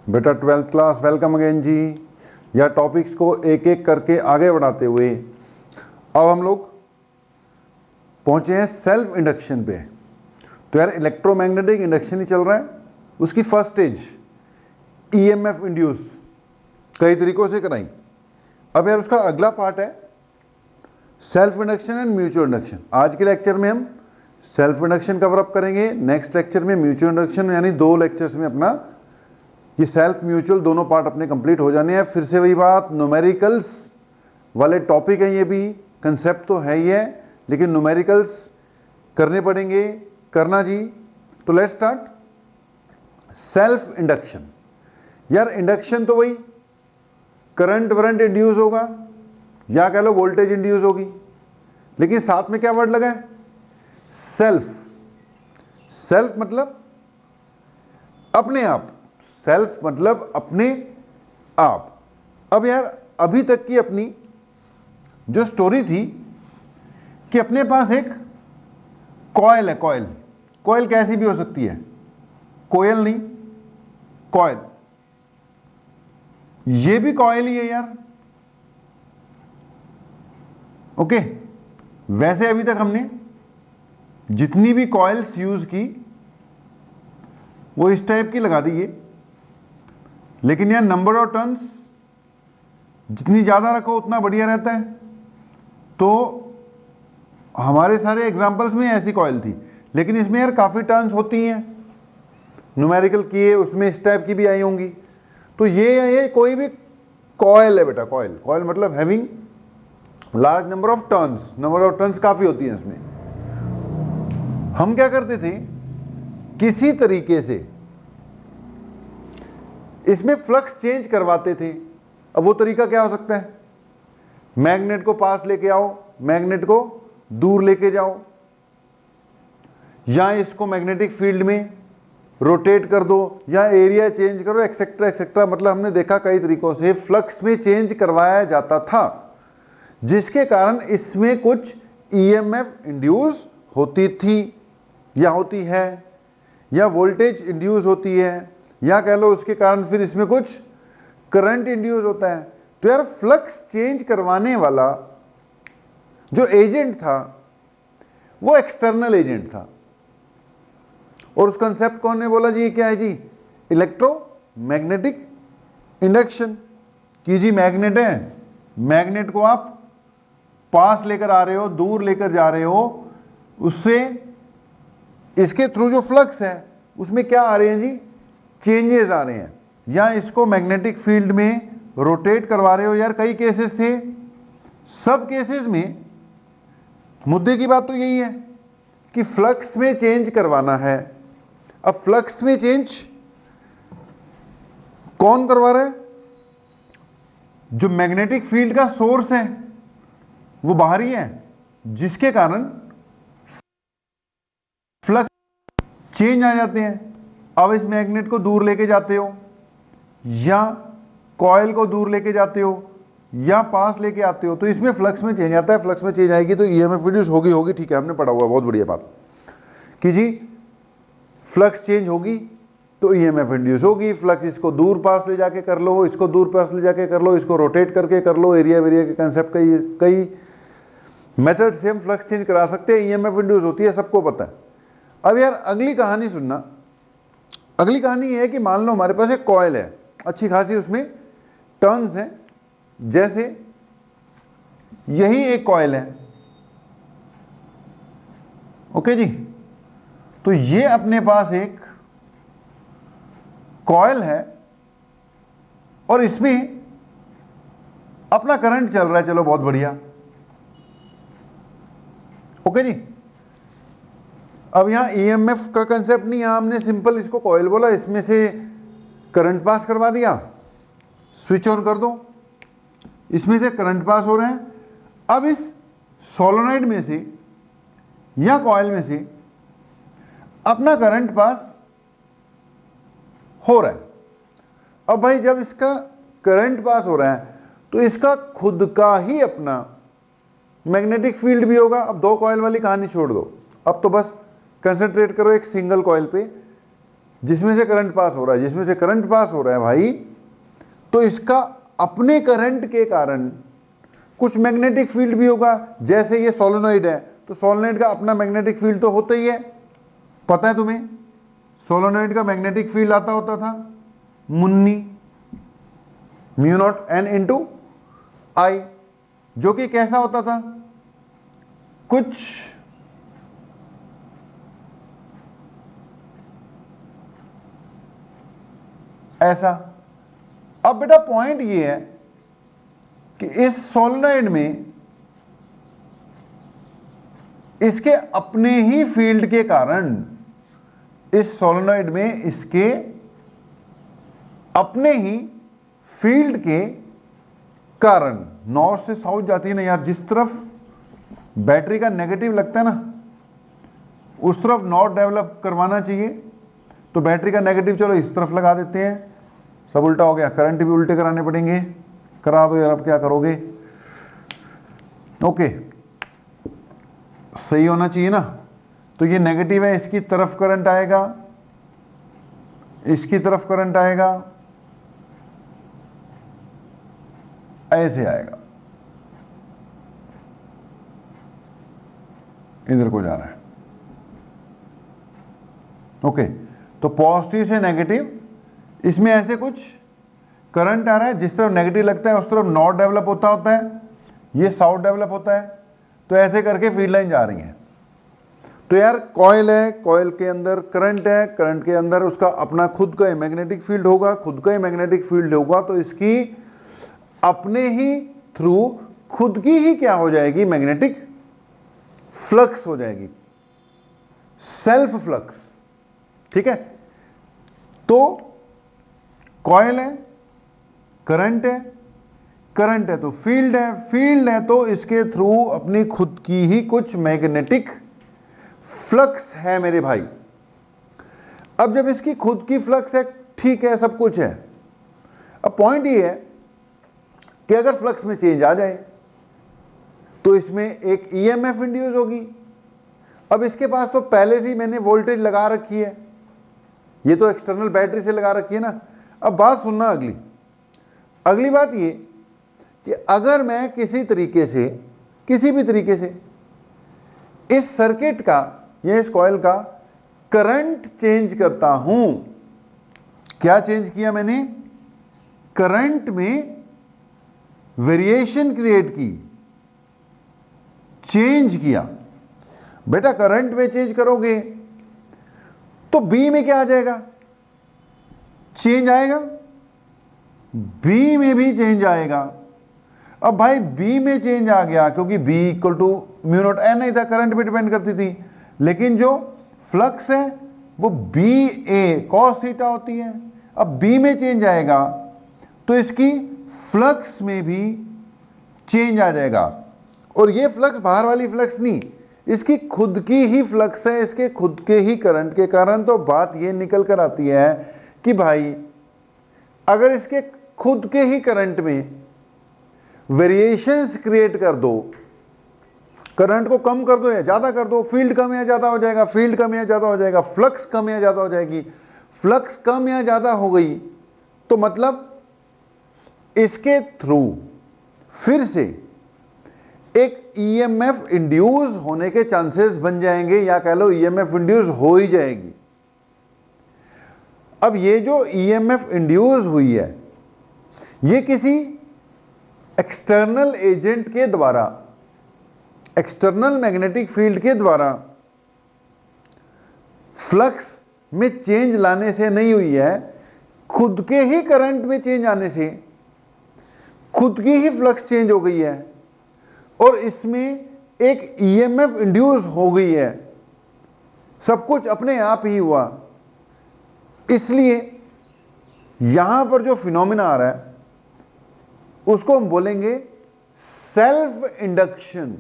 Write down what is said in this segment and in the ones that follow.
बेटा 12th class, welcome again जी। या topics को एक एक करके आगे बढ़ाते हुए अब हम लोग पहुंचे हैं सेल्फ इंडक्शन पे। तो यार इलेक्ट्रोमैग्नेटिक इंडक्शन ही चल रहा है, उसकी फर्स्ट स्टेज ईएमएफ इंड्यूस कई तरीकों से कराई। अब यार उसका अगला पार्ट है self induction and mutual induction. आज के लेक्चर में हम सेल्फ इंडक्शन कवर अप करेंगे, नेक्स्ट लेक्चर में म्यूचुअल इंडक्शन, यानी 2 लेक्चर्स में अपना ये सेल्फ म्यूचुअल दोनों पार्ट अपने कंप्लीट हो जाने हैं। फिर से वही बात, न्यूमेरिकल्स वाले टॉपिक हैं, ये भी कंसेप्ट तो है ही है लेकिन न्यूमेरिकल्स करने पड़ेंगे, करना जी। तो लेट्स स्टार्ट सेल्फ इंडक्शन। यार इंडक्शन तो वही करंट वरंट इंड्यूस होगा या कह लो वोल्टेज इंड्यूस होगी, लेकिन साथ में क्या वर्ड लगा है? सेल्फ। सेल्फ मतलब अपने आप, सेल्फ मतलब अपने आप। अब यार अभी तक की अपनी जो स्टोरी थी कि अपने पास एक कॉइल है। कॉइल, कॉइल कैसी भी हो सकती है, कोयल नहीं, कॉइल। ये भी कॉइल ही है यार, ओके। वैसे अभी तक हमने जितनी भी कॉइल्स यूज की वो इस टाइप की लगा दी है, लेकिन यार नंबर ऑफ टर्न्स जितनी ज़्यादा रखो उतना बढ़िया रहता है। तो हमारे सारे एग्जांपल्स में ऐसी कॉइल थी, लेकिन इसमें यार काफ़ी टर्न्स होती हैं, न्यूमेरिकल किए उसमें इस टाइप की भी आई होंगी। तो ये कोई भी कॉइल है बेटा, कॉइल। कॉइल मतलब having large number of turns, number of turns काफ़ी होती हैं इसमें। हम क्या करते थे, किसी तरीके से इसमें फ्लक्स चेंज करवाते थे। अब वो तरीका क्या हो सकता है? मैग्नेट को पास लेके आओ, मैग्नेट को दूर लेके जाओ, या इसको मैग्नेटिक फील्ड में रोटेट कर दो, या एरिया चेंज करो, एक्सेट्रा एक्सेट्रा। मतलब हमने देखा कई तरीकों से फ्लक्स में चेंज करवाया जाता था, जिसके कारण इसमें कुछ ईएमएफ इंड्यूस होती थी या होती है, या वोल्टेज इंड्यूस होती है, या कह लो उसके कारण फिर इसमें कुछ करंट इंड्यूस होता है। तो यार फ्लक्स चेंज करवाने वाला जो एजेंट था वो एक्सटर्नल एजेंट था, और उस कंसेप्ट कौन ने बोला जी? ये क्या है जी? Electromagnetic induction. कि जी मैग्नेट है, मैग्नेट को आप पास लेकर आ रहे हो, दूर लेकर जा रहे हो, उससे इसके थ्रू जो फ्लक्स है उसमें क्या आ रहे हैं जी? चेंजेस आ रहे हैं। या इसको मैग्नेटिक फील्ड में रोटेट करवा रहे हो। यार कई केसेस थे, सब केसेस में मुद्दे की बात तो यही है कि फ्लक्स में चेंज करवाना है। अब फ्लक्स में चेंज कौन करवा रहा है? जो मैग्नेटिक फील्ड का सोर्स है वो बाहरी है, जिसके कारण फ्लक्स चेंज आ जाते हैं। अब इस मैग्नेट को दूर लेके जाते हो, या कॉइल को दूर लेके जाते हो, या पास लेके आते हो, तो इसमें फ्लक्स में चेंज आता है। फ्लक्स में चेंज आएगी तो ईएमएफ इंड्यूस होगी, ठीक है, हमने पढ़ा हुआ, बहुत बढ़िया बात कि जी फ्लक्स चेंज होगी तो ईएमएफ इंड्यूस होगी। फ्लक्स इसको दूर पास ले जाके कर लो, इसको दूर पास ले जाके कर लो, इसको रोटेट करके कर लो, एरिया वेरिया के कंसेप्ट कई मेथड से हम फ्लक्स चेंज करा सकते हैं, ईएमएफ इंड्यूस होती है, सबको पता है। अब यार अगली कहानी सुनना। अगली कहानी ये है कि मान लो हमारे पास एक कॉइल है, अच्छी खासी उसमें टर्न्स हैं, जैसे यही एक कॉइल है, ओके जी। तो ये अपने पास एक कॉइल है और इसमें अपना करंट चल रहा है, चलो बहुत बढ़िया, ओके जी। अब यहां ईएमएफ का कंसेप्ट नहीं, यहां हमने सिंपल इसको कॉइल बोला, इसमें से करंट पास करवा दिया, स्विच ऑन कर दो, इसमें से करंट पास हो रहे हैं। अब इस सोलोनॉइड में से या कॉइल में से अपना करंट पास हो रहा है। अब भाई जब इसका करंट पास हो रहा है तो इसका खुद का ही अपना मैग्नेटिक फील्ड भी होगा। अब 2 कॉइल वाली कहानी छोड़ दो, अब तो बस कंसंट्रेट करो एक सिंगल कॉइल पे। जिसमें से करंट पास हो रहा है, जिसमें से करंट पास हो रहा है भाई, तो इसका अपने करंट के कारण कुछ मैग्नेटिक फील्ड भी होगा। जैसे ये सोलेनॉइड है, तो सोलेनॉइड का अपना मैग्नेटिक फील्ड तो होता ही है, पता है तुम्हें। सोलेनॉइड का मैग्नेटिक फील्ड आता होता था मुन्नी mu naught N into I, जो कि कैसा होता था, कुछ ऐसा। अब बेटा पॉइंट ये है कि इस सोलेनॉइड में इसके अपने ही फील्ड के कारण, इस सोलेनॉइड में इसके अपने ही फील्ड के कारण, नॉर्थ से साउथ जाती है ना यार, जिस तरफ बैटरी का नेगेटिव लगता है ना उस तरफ नॉर्थ डेवलप करवाना चाहिए, तो बैटरी का नेगेटिव चलो इस तरफ लगा देते हैं, सब उल्टा हो गया, करंट भी उल्टे कराने पड़ेंगे, करा दो यार, अब क्या करोगे। ओके, सही होना चाहिए ना। तो ये नेगेटिव है, इसकी तरफ करंट आएगा, इसकी तरफ करंट आएगा, ऐसे आएगा, इधर को जा रहा है। ओके, तो पॉजिटिव से नेगेटिव, इसमें ऐसे कुछ करंट आ रहा है, जिस तरफ नेगेटिव लगता है उस तरफ नॉर्थ डेवलप होता है, ये साउथ डेवलप होता है, तो ऐसे करके फील्ड लाइन जा रही है। तो यार कॉइल है, कॉइल के अंदर करंट है, करंट के अंदर उसका अपना खुद का ही मैग्नेटिक फील्ड होगा, खुद का ही मैग्नेटिक फील्ड होगा, तो इसकी अपने ही थ्रू खुद की ही क्या हो जाएगी, मैग्नेटिक फ्लक्स हो जाएगी, सेल्फ फ्लक्स। ठीक है, तो कॉइल है, करंट है, करंट है तो फील्ड है, फील्ड है तो इसके थ्रू अपनी खुद की ही कुछ मैग्नेटिक फ्लक्स है मेरे भाई। अब जब इसकी खुद की फ्लक्स है, ठीक है, सब कुछ है, अब पॉइंट ये है कि अगर फ्लक्स में चेंज आ जाए तो इसमें एक ईएमएफ इंड्यूस होगी। अब इसके पास तो पहले से ही मैंने वोल्टेज लगा रखी है, ये तो एक्सटर्नल बैटरी से लगा रखी है ना। अब बात सुनना, अगली बात ये कि अगर मैं किसी तरीके से, किसी भी तरीके से इस सर्किट का या इस कॉइल का करंट चेंज करता हूं, क्या चेंज किया मैंने, करंट में वेरिएशन क्रिएट की, चेंज किया। बेटा करंट में चेंज करोगे तो बी में क्या आ जाएगा, चेंज आएगा, बी में भी चेंज आएगा। अब भाई बी में चेंज आ गया क्योंकि B equal to mu naught N नहीं था, करंट पे डिपेंड करती थी, लेकिन जो फ्लक्स है वो बी ए कॉस थीटा होती है। अब बी में चेंज आएगा तो इसकी फ्लक्स में भी चेंज आ जाएगा, और ये फ्लक्स बाहर वाली फ्लक्स नहीं, इसकी खुद की ही फ्लक्स है, इसके खुद के ही करंट के कारण। तो बात ये निकल कर आती है कि भाई अगर इसके खुद के ही करंट में वेरिएशंस क्रिएट कर दो, करंट को कम कर दो या ज्यादा कर दो, फील्ड कम या ज्यादा हो जाएगा, फील्ड कम या ज्यादा हो जाएगा, फ्लक्स कम या ज्यादा हो जाएगी, फ्लक्स कम या ज्यादा हो गई तो मतलब इसके थ्रू फिर से एक ईएमएफ इंड्यूस होने के चांसेस बन जाएंगे, या कह लो ईएमएफ इंड्यूस हो ही जाएगी। अब ये जो ईएमएफ इंड्यूस हुई है ये किसी एक्सटर्नल एजेंट के द्वारा, एक्सटर्नल मैग्नेटिक फील्ड के द्वारा फ्लक्स में चेंज लाने से नहीं हुई है, खुद के ही करंट में चेंज आने से खुद की ही फ्लक्स चेंज हो गई है और इसमें एक ईएमएफ इंड्यूस हो गई है। सब कुछ अपने आप ही हुआ, इसलिए यहां पर जो फिनोमिना आ रहा है उसको हम बोलेंगे सेल्फ इंडक्शन।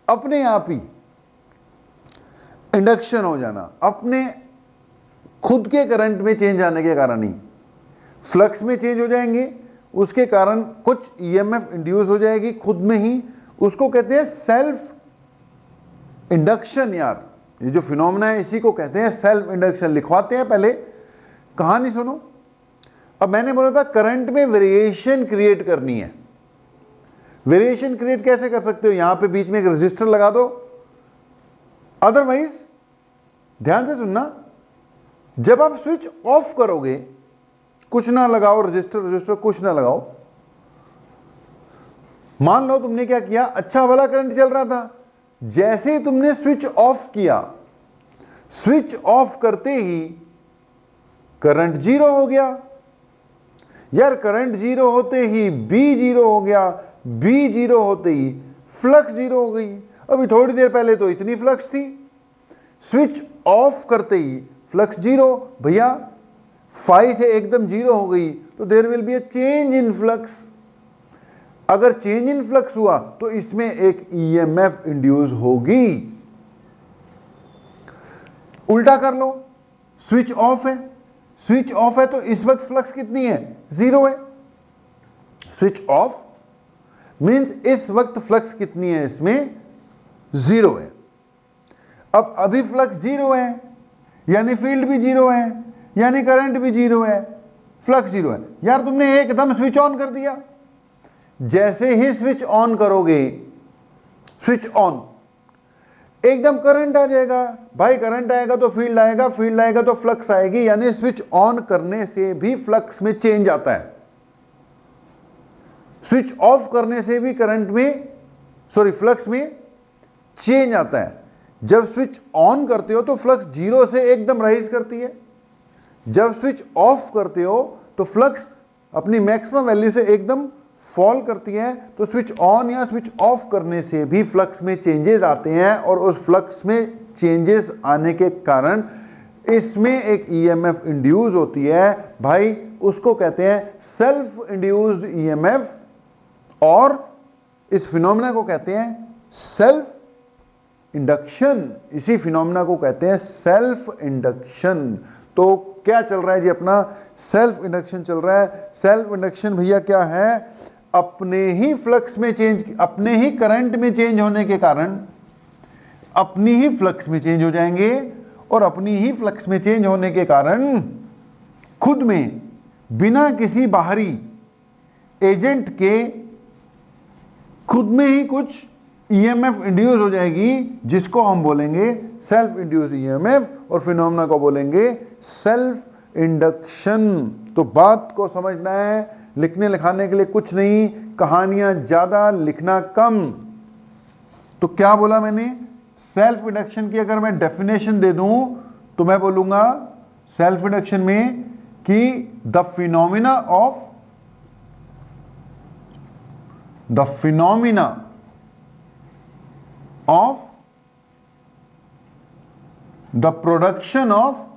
अपने आप ही इंडक्शन हो जाना, अपने खुद के करंट में चेंज आने के कारण ही फ्लक्स में चेंज हो जाएंगे, उसके कारण कुछ ईएमएफ इंड्यूस हो जाएगी खुद में ही, उसको कहते हैं सेल्फ इंडक्शन। यार ये जो फिनोमेना है इसी को कहते हैं सेल्फ इंडक्शन। लिखवाते हैं पहले कहानी सुनो। अब मैंने बोला था करंट में वेरिएशन क्रिएट करनी है। वेरिएशन क्रिएट कैसे कर सकते हो? यहां पे बीच में एक रजिस्टर लगा दो, अदरवाइज ध्यान से सुनना, जब आप स्विच ऑफ करोगे, कुछ ना लगाओ, रजिस्टर कुछ ना लगाओ, मान लो तुमने क्या किया, अच्छा वाला करंट चल रहा था, जैसे ही तुमने स्विच ऑफ किया, स्विच ऑफ करते ही करंट जीरो हो गया। यार करंट जीरो होते ही बी जीरो हो गया, बी जीरो होते ही फ्लक्स जीरो हो गई। अभी थोड़ी देर पहले तो इतनी फ्लक्स थी, स्विच ऑफ करते ही फ्लक्स जीरो, भैया 5 से एकदम जीरो हो गई, तो there will be a change in flux. अगर चेंज इन फ्लक्स हुआ तो इसमें एक ईएमएफ इंड्यूस होगी। उल्टा कर लो, स्विच ऑफ है, स्विच ऑफ है तो इस वक्त फ्लक्स कितनी है? जीरो है। स्विच ऑफ मींस इस वक्त फ्लक्स कितनी है? इसमें जीरो है। अब अभी फ्लक्स जीरो है, यानी फील्ड भी जीरो है, यानी करंट भी जीरो है, फ्लक्स जीरो है। यार तुमने एकदम स्विच ऑन कर दिया, जैसे ही स्विच ऑन करोगे, स्विच ऑन, एकदम करंट आ जाएगा। भाई करंट आएगा तो फील्ड आएगा, फील्ड आएगा तो फ्लक्स आएगी, यानी स्विच ऑन करने से भी फ्लक्स में चेंज आता है, स्विच ऑफ करने से भी करंट में, सॉरी फ्लक्स में चेंज आता है। जब स्विच ऑन करते हो तो फ्लक्स जीरो से एकदम राइज करती है, जब स्विच ऑफ करते हो तो फ्लक्स अपनी मैक्सिमम वैल्यू से एकदम फॉल करती है। तो स्विच ऑन या स्विच ऑफ करने से भी फ्लक्स में चेंजेस आते हैं, और उस फ्लक्स में चेंजेस आने के कारण इसमें एक ईएमएफ इंड्यूस होती है। भाई उसको कहते हैं सेल्फ इंड्यूस्ड ईएमएफ, और इस फिनोमेना को कहते हैं सेल्फ इंडक्शन। इसी फिनोमेना को कहते हैं सेल्फ इंडक्शन। तो क्या चल रहा है जी? अपना सेल्फ इंडक्शन चल रहा है। सेल्फ इंडक्शन भैया क्या है? अपने ही फ्लक्स में चेंज, अपने ही करंट में चेंज होने के कारण अपनी ही फ्लक्स में चेंज हो जाएंगे, और अपनी ही फ्लक्स में चेंज होने के कारण खुद में बिना किसी बाहरी एजेंट के खुद में ही कुछ ईएमएफ इंड्यूस हो जाएगी, जिसको हम बोलेंगे सेल्फ इंड्यूस ईएमएफ, और फिनोमेना को बोलेंगे सेल्फ इंडक्शन। तो बात को समझना है, लिखने लिखाने के लिए कुछ नहीं, कहानियां ज्यादा, लिखना कम। तो क्या बोला मैंने? सेल्फ इंडक्शन की अगर मैं डेफिनेशन दे दूं तो मैं बोलूंगा सेल्फ इंडक्शन में कि the phenomena of the production of,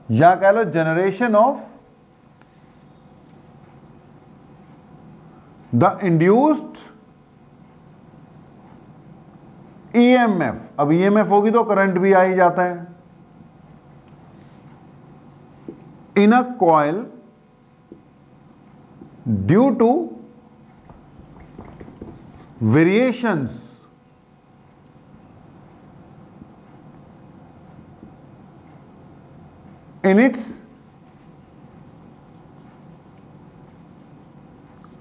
या कह लो generation of the induced EMF. अब ईएमएफ होगी तो करंट भी आ ही जाता है। In a coil due to variations in its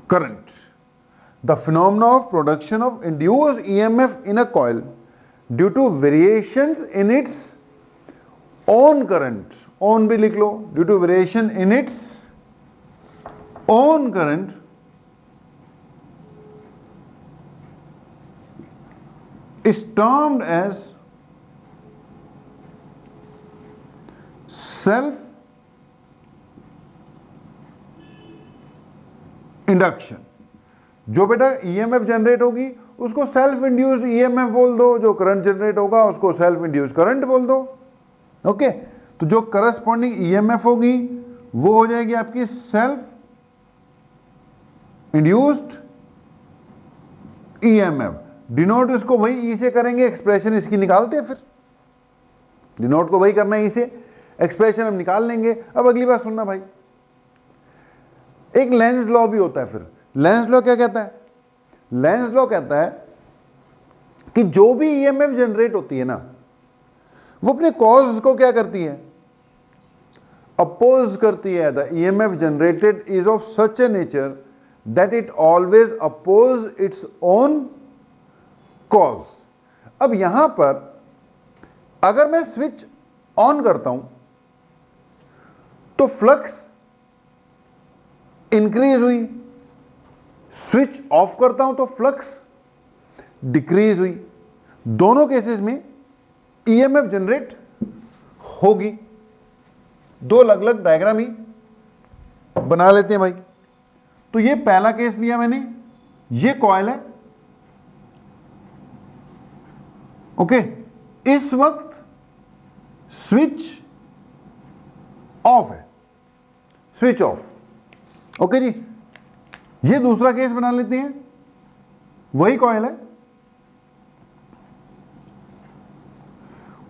current. The phenomena of production of induced EMF in a coil due to variations in its own current, own भी लिख लो, due to variation in its own current is termed as self induction. जो बेटा EMF generate होगी उसको self induced EMF बोल दो, जो current generate होगा उसको सेल्फ इंड्यूस्ड करंट बोल दो। ओके, तो जो करस्पॉन्डिंग ईएमएफ होगी वो हो जाएगी आपकी सेल्फ इंड्यूस्ड ईएमएफ। डिनोट इसको वही ई से करेंगे, एक्सप्रेशन इसकी निकालते हैं, फिर डिनोट को वही करना है, ई से एक्सप्रेशन हम निकाल लेंगे। अब अगली बात सुनना भाई, एक लेंज लॉ भी होता है। फिर लेंज लॉ क्या कहता है? लेंज लॉ कहता है कि जो भी ईएमएफ जनरेट होती है ना, वो अपने कॉज को क्या करती है? अपोज करती है, the EMF generated is of such a nature that it always oppose its own cause. अब यहां पर अगर मैं स्विच ऑन करता हूं तो फ्लक्स इंक्रीज हुई, स्विच ऑफ करता हूं तो फ्लक्स डिक्रीज हुई। दोनों केसेस में ईएमएफ जनरेट होगी। दो अलग अलग डायग्राम ही बना लेते हैं भाई। तो ये पहला केस लिया मैंने, ये कॉइल है, ओके। इस वक्त स्विच ऑफ है, स्विच ऑफ, ओके जी। ये दूसरा केस बना लेते हैं, वही कॉइल है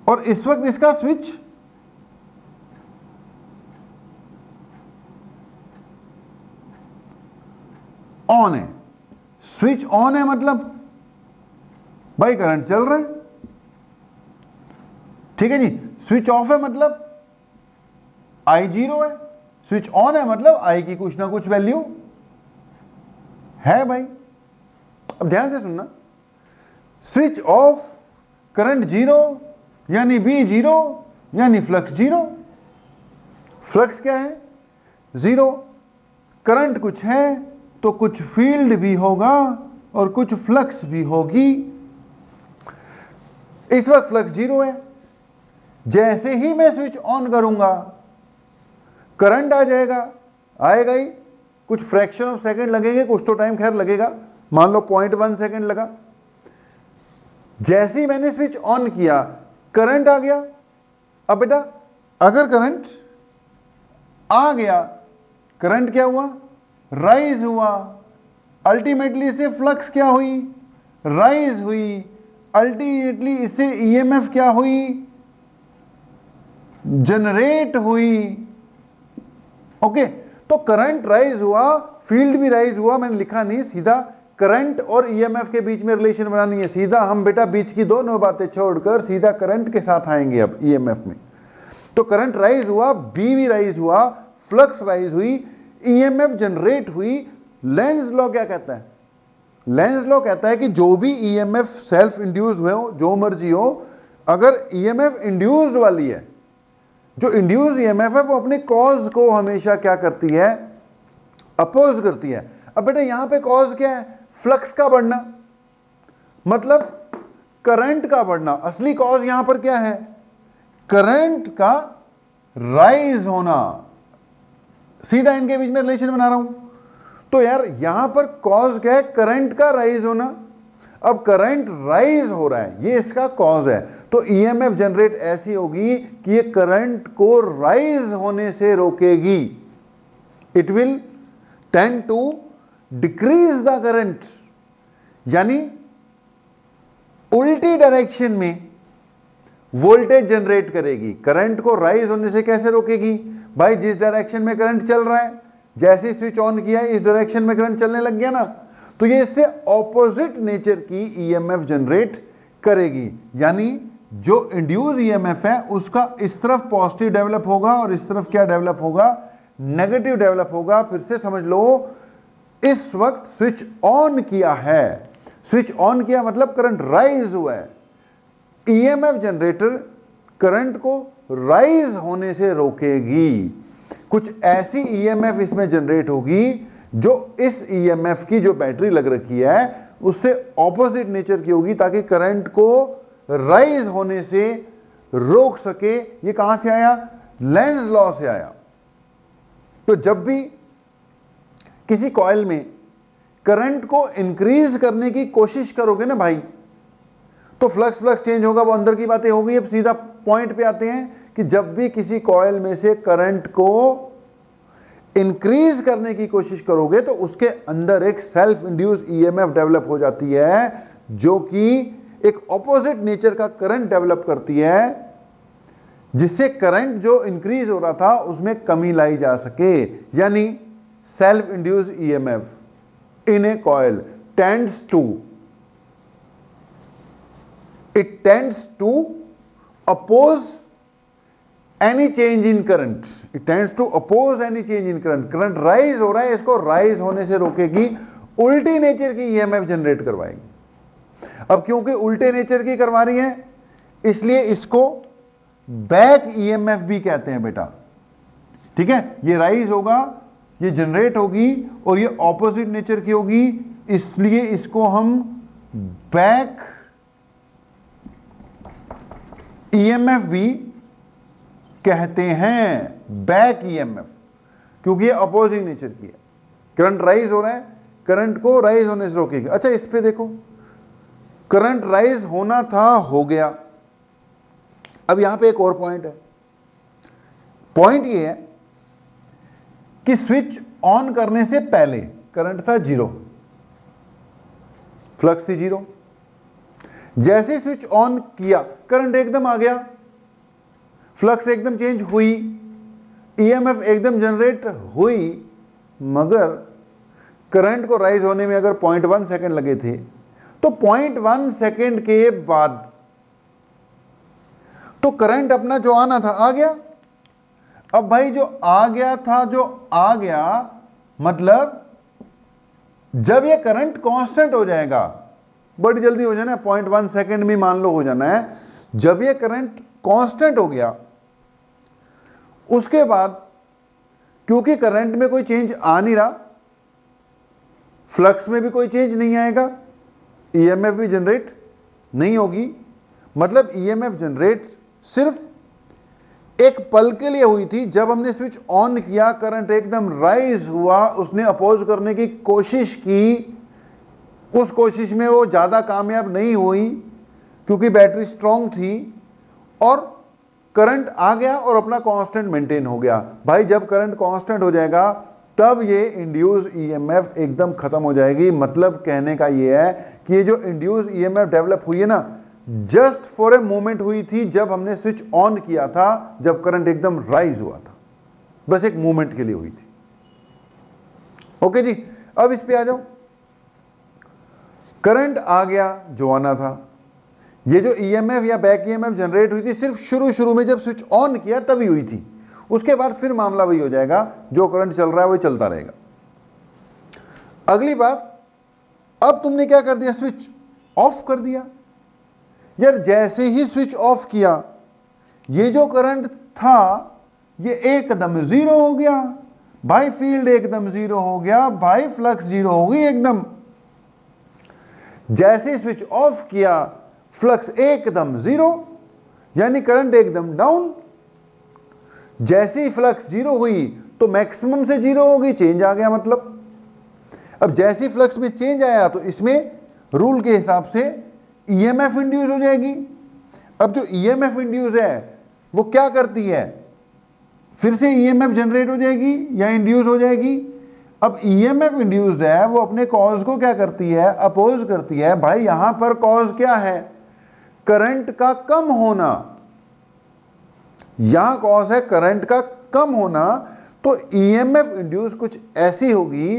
और इस वक्त इसका स्विच ऑन है। स्विच ऑन है मतलब भाई करंट चल रहा है, ठीक है जी। स्विच ऑफ है मतलब I 0 है, स्विच ऑन है मतलब I की कुछ ना कुछ वैल्यू है भाई। अब ध्यान से सुनना, स्विच ऑफ करंट 0 यानी B 0 यानी फ्लक्स 0। फ्लक्स क्या है? 0। करंट कुछ है तो कुछ फील्ड भी होगा और कुछ फ्लक्स भी होगी। इस वक्त फ्लक्स 0 है, जैसे ही मैं स्विच ऑन करूंगा करंट आ जाएगा, आएगा ही, कुछ फ्रैक्शन ऑफ सेकंड लगेंगे, कुछ तो टाइम खैर लगेगा, मान लो 0.1 सेकंड लगा। जैसे ही मैंने स्विच ऑन किया करंट आ गया। अब बेटा अगर करंट आ गया, करंट क्या हुआ? राइज हुआ। अल्टीमेटली इससे फ्लक्स क्या हुई? राइज हुई। अल्टीमेटली इससे ईएमएफ क्या हुई? जनरेट हुई। ओके, तो करंट राइज हुआ, फील्ड भी राइज हुआ। मैंने लिखा नहीं, सीधा करंट और ईएमएफ के बीच में रिलेशन बनानी है। सीधा हम बेटा बीच की दोनों बातें छोड़कर सीधा करंट के साथ आएंगे अब ईएमएफ में। तो करंट राइज हुआ, बी भी राइज हुआ, फ्लक्स राइज हुई, ईएमएफ जनरेट हुई। लेंज लॉ क्या कहता है? लेंज लॉ कहता है कि जो भी ईएमएफ सेल्फ इंड्यूस्ड हुए हो, जो मर्जी हो, अगर ईएमएफ इंड्यूस्ड वाली है, जो इंड्यूस ईएमएफ है वो अपने कॉज को हमेशा क्या करती है? अपोज करती है। अब बेटा यहां पे कॉज क्या है? फ्लक्स का बढ़ना, मतलब करंट का बढ़ना। असली कॉज यहां पर क्या है? करंट का राइज होना। सीधा इनके बीच में रिलेशन बना रहा हूं। तो यार यहां पर कॉज क्या है? करंट का राइज होना। अब करंट राइज हो रहा है, ये इसका कॉज है। तो ईएमएफ जनरेट ऐसी होगी कि ये करंट को राइज होने से रोकेगी। It will tend to decrease the current, यानी उल्टी डायरेक्शन में वोल्टेज जनरेट करेगी। करंट को राइज होने से कैसे रोकेगी? भाई जिस डायरेक्शन में करंट चल रहा है, जैसे स्विच ऑन किया इस डायरेक्शन में करंट चलने लग गया ना, तो ये इससे ऑपोजिट नेचर की ईएमएफ जनरेट करेगी। यानी जो इंड्यूस ईएमएफ है उसका इस तरफ पॉजिटिव डेवलप होगा और इस तरफ क्या डेवलप होगा? नेगेटिव डेवलप होगा। फिर से समझ लो, इस वक्त स्विच ऑन किया है, स्विच ऑन किया मतलब करंट राइज हुआ है। ईएमएफ जनरेटर करंट को राइज होने से रोकेगी। कुछ ऐसी ईएमएफ इसमें जनरेट होगी जो इस ईएमएफ की जो बैटरी लग रखी है उससे ऑपोजिट नेचर की होगी, ताकि करंट को राइज होने से रोक सके। ये कहां से आया? लेंज लॉ से आया। तो जब भी किसी कॉइल में करंट को इंक्रीज करने की कोशिश करोगे ना भाई, तो फ्लक्स चेंज होगा। वो अंदर की बातें हो गई। अब सीधा पॉइंट पे आते हैं कि जब भी किसी कॉइल में से करंट को इंक्रीज करने की कोशिश करोगे तो उसके अंदर एक सेल्फ इंड्यूस ईएमएफ डेवलप हो जाती है, जो कि एक ऑपोजिट नेचर का करंट डेवलप करती है, जिससे करंट जो इंक्रीज हो रहा था उसमें कमी लाई जा सके। यानी self induce EMF in a coil tends to oppose any change in current, it tends to oppose any change in current. Current rise हो रहा है, इसको राइज होने से रोकेगी, उल्टी नेचर की ईएमएफ जनरेट करवाएगी। अब क्योंकि उल्टे नेचर की करवा रही है इसलिए इसको बैक ईएमएफ भी कहते हैं बेटा, ठीक है। ये राइज होगा, ये जनरेट होगी और ये ऑपोजिट नेचर की होगी, इसलिए इसको हम बैक ईएमएफ भी कहते हैं, बैक ईएमएफ, क्योंकि ये अपोजिंग नेचर की है। करंट राइज हो रहा है, करंट को राइज होने से रोकेगी। अच्छा इस पे देखो, करंट राइज होना था, हो गया। अब यहां पे एक और पॉइंट है। पॉइंट ये है कि स्विच ऑन करने से पहले करंट था 0, फ्लक्स थी 0। जैसे स्विच ऑन किया करंट एकदम आ गया, फ्लक्स एकदम चेंज हुई, ईएमएफ एकदम जनरेट हुई, मगर करंट को राइज होने में अगर 0.1 सेकेंड लगे थे तो 0.1 सेकेंड के बाद तो करंट अपना जो आना था आ गया। अब भाई जो आ गया था, जो आ गया मतलब जब ये करंट कांस्टेंट हो जाएगा, बड़ी जल्दी हो जाना है, 0.1 सेकेंड में मान लो हो जाना है। जब ये करंट कांस्टेंट हो गया उसके बाद क्योंकि करंट में कोई चेंज आ नहीं रहा, फ्लक्स में भी कोई चेंज नहीं आएगा, ईएमएफ भी जनरेट नहीं होगी, मतलब ईएमएफ जनरेट सिर्फ एक पल के लिए हुई थी। जब हमने स्विच ऑन किया करंट एकदम राइज हुआ, उसने अपोज करने की कोशिश की, उस कोशिश में वो ज्यादा कामयाब नहीं हुई क्योंकि बैटरी स्ट्रांग थी और करंट आ गया और अपना कांस्टेंट मेंटेन हो गया। भाई जब करंट कांस्टेंट हो जाएगा तब ये इंड्यूस ईएमएफ एकदम खत्म हो जाएगी। मतलब कहने का ये है कि ये जो इंड्यूस ईएमएफ डेवलप हुई है ना, जस्ट फॉर ए मोमेंट हुई थी जब हमने स्विच ऑन किया था, जब करंट एकदम राइज हुआ था, बस एक मोमेंट के लिए हुई थी। ओके जी, अब इस पे आ जाओ। करंट आ गया जो आना था, ये जो ईएमएफ या बैक ईएमएफ जनरेट हुई थी सिर्फ शुरू में जब स्विच ऑन किया तभी हुई थी, उसके बाद फिर मामला वही हो जाएगा, जो करंट चल रहा है वही चलता रहेगा। अगली बात, अब तुमने क्या कर दिया, स्विच ऑफ कर दिया। यार जैसे ही स्विच ऑफ किया ये जो करंट था ये एकदम 0 हो गया भाई, फील्ड एकदम 0 हो गया भाई, फ्लक्स 0 हो गई एकदम। जैसे स्विच ऑफ किया फ्लक्स एकदम 0, यानी करंट एकदम डाउन। जैसे ही फ्लक्स 0 हुई तो मैक्सिमम से 0 हो गई, चेंज आ गया मतलब। अब जैसे ही फ्लक्स में चेंज आया तो इसमें रूल के हिसाब से ईएमएफ इंड्यूस हो जाएगी। अब जो ईएमएफ इंड्यूस है वो क्या करती है, फिर से ईएमएफ जनरेट हो जाएगी या इंड्यूस हो जाएगी। अब ईएमएफ इंड्यूस्ड है वो अपने कॉज को क्या करती है, अपोज करती है। भाई यहां पर कॉज क्या है, करंट का कम होना, यहां कॉज है करंट का कम होना। तो ईएमएफ इंड्यूस कुछ ऐसी होगी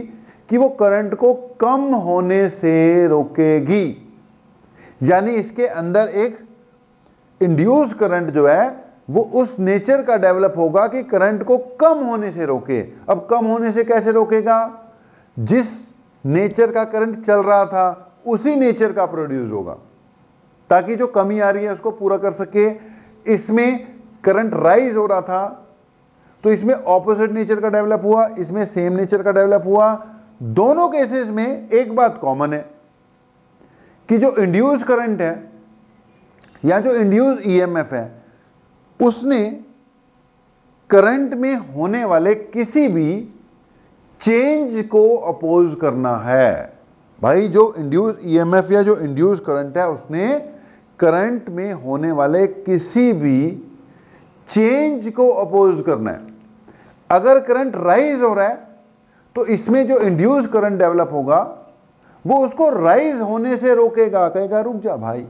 कि वो करंट को कम होने से रोकेगी, यानी इसके अंदर एक इंड्यूस करंट जो है वो उस नेचर का डेवलप होगा कि करंट को कम होने से रोके। अब कम होने से कैसे रोकेगा, जिस नेचर का करंट चल रहा था उसी नेचर का प्रोड्यूस होगा, ताकि जो कमी आ रही है उसको पूरा कर सके। इसमें करंट राइज हो रहा था तो इसमें ऑपोजिट नेचर का डेवलप हुआ, इसमें सेम नेचर का डेवलप हुआ। दोनों केसेस में एक बात कॉमन है कि जो इंड्यूस करंट है या जो इंड्यूस ईएमएफ है उसने करंट में होने वाले किसी भी चेंज को अपोज करना है। भाई जो इंड्यूस ईएमएफ या जो इंड्यूस करंट है उसने करंट में होने वाले किसी भी चेंज को अपोज करना है। अगर करंट राइज हो रहा है तो इसमें जो इंड्यूस करंट डेवलप होगा वो उसको राइज होने से रोकेगा, कहेगा रुक जा भाई।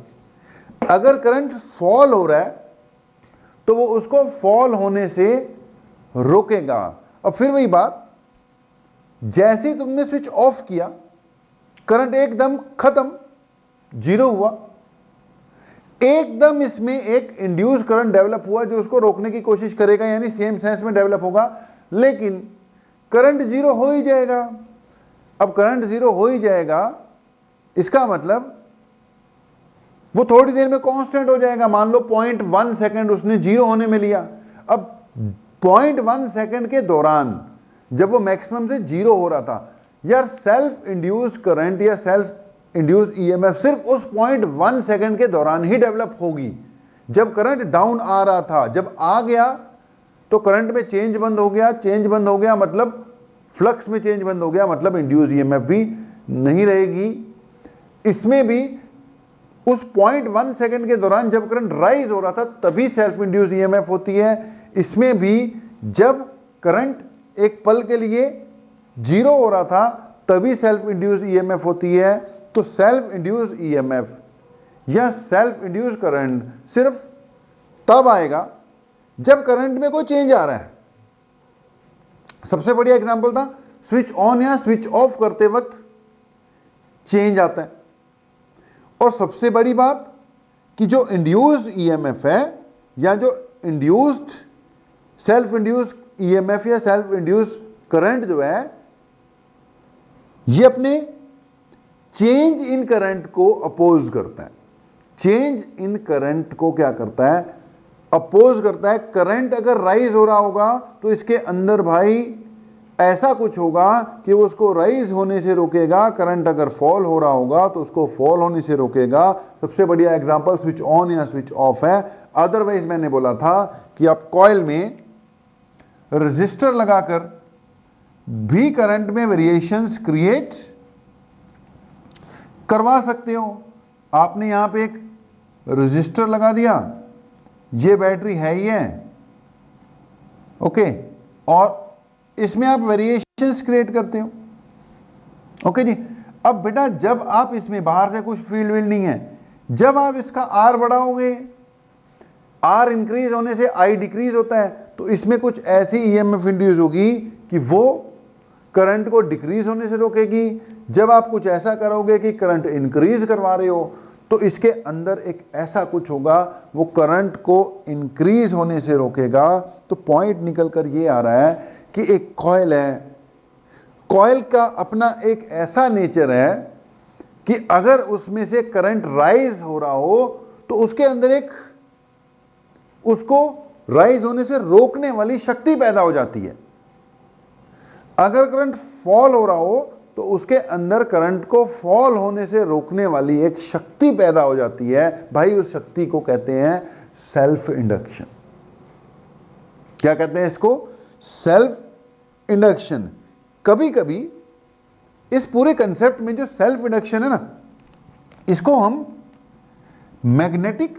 अगर करंट फॉल हो रहा है तो वो उसको फॉल होने से रोकेगा। अब फिर वही बात, जैसे ही तुमने स्विच ऑफ किया करंट एकदम खत्म, 0 हुआ। एकदम इसमें एक इंड्यूस करंट डेवलप हुआ जो उसको रोकने की कोशिश करेगा, यानी सेम सेंस में डेवलप होगा, लेकिन करंट जीरो हो ही जाएगा। अब करंट जीरो हो ही जाएगा, इसका मतलब वो थोड़ी देर में कांस्टेंट हो जाएगा। मान लो 0.1 सेकंड उसने जीरो होने में लिया। अब 0.1 सेकंड के दौरान जब वो मैक्सिमम से जीरो हो रहा था, यार सेल्फ इंड्यूस करंट या सेल्फ इंड्यूस ईएमएफ सिर्फ उस 0.1 सेकंड के दौरान ही डेवलप होगी। जब करंट डाउन आ रहा था, जब आ गया तो करंट में चेंज बंद हो गया, चेंज बंद हो गया मतलब फ्लक्स में चेंज बंद हो गया, मतलब इंड्यूस ईएमएफ भी नहीं रहेगी। इसमें भी उस 0.1 सेकंड के दौरान जब करंट राइज हो रहा था तभी सेल्फ इंड्यूस ईएमएफ होती है। इसमें भी जब करंट एक पल के लिए जीरो हो रहा था तभी सेल्फ इंड्यूस ईएमएफ होती है। तो सेल्फ इंड्यूस ईएमएफ या सेल्फ इंड्यूस करंट सिर्फ तब आएगा जब करंट में कोई चेंज आ रहा है। सबसे बढ़िया एग्जांपल था स्विच ऑन या स्विच ऑफ करते वक्त चेंज आता है। और सबसे बड़ी बात कि जो इंड्यूस्ड ईएमएफ है या जो इंड्यूस्ड सेल्फ इंड्यूस्ड ईएमएफ या सेल्फ इंड्यूस्ड करंट जो है, ये अपने चेंज इन करंट को अपोज करता है। चेंज इन करंट को क्या करता है? अपोज करता है। करंट अगर राइज हो रहा होगा तो इसके अंदर भाई ऐसा कुछ होगा कि वो उसको राइज होने से रोकेगा। करंट अगर फॉल हो रहा होगा तो उसको फॉल होने से रोकेगा। सबसे बढ़िया एग्जांपल स्विच ऑन या स्विच ऑफ है। अदरवाइज मैंने बोला था कि आप कॉइल में रेजिस्टर लगाकर भी करंट में वेरिएशंस क्रिएट करवा सकते हो। आपने यहां पे एक रेजिस्टर लगा दिया, ये बैटरी है ही है, ओके, और इसमें आप वेरिएशंस क्रिएट करते हो, ओके जी। अब बेटा जब आप इसमें बाहर से कुछ फील्ड वील्ड नहीं है, जब आप इसका आर बढ़ाओगे, आर इंक्रीज होने से आई डिक्रीज होता है, तो इसमें कुछ ऐसी ईएमएफ इंड्यूस होगी कि वो करंट को डिक्रीज होने से रोकेगी। जब आप कुछ ऐसा करोगे कि करंट इंक्रीज करवा रहे हो तो इसके अंदर एक ऐसा कुछ होगा, वो करंट को इंक्रीज होने से रोकेगा। तो पॉइंट निकल कर ये आ रहा है कि एक कॉइल है, कॉइल का अपना एक ऐसा नेचर है कि अगर उसमें से करंट राइज हो रहा हो तो उसके अंदर एक उसको राइज होने से रोकने वाली शक्ति पैदा हो जाती है। अगर करंट फॉल हो रहा हो तो उसके अंदर करंट को फॉल होने से रोकने वाली एक शक्ति पैदा हो जाती है। भाई उस शक्ति को कहते हैं सेल्फ इंडक्शन। क्या कहते हैं इसको? Self induction. कभी कभी इस पूरे कंसेप्ट में जो सेल्फ इंडक्शन है ना, इसको हम मैग्नेटिक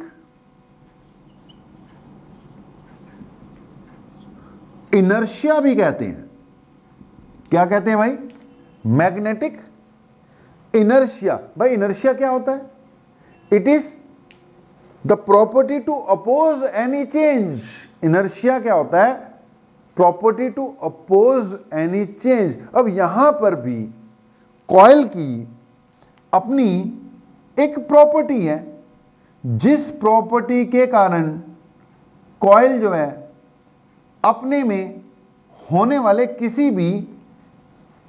इनर्शिया भी कहते हैं। क्या कहते हैं भाई? Magnetic inertia. भाई इनर्शिया क्या होता है? It is the property to oppose any change. Inertia क्या होता है? Property to oppose any change. अब यहां पर भी कॉइल की अपनी एक प्रॉपर्टी है, जिस प्रॉपर्टी के कारण कॉइल जो है अपने में होने वाले किसी भी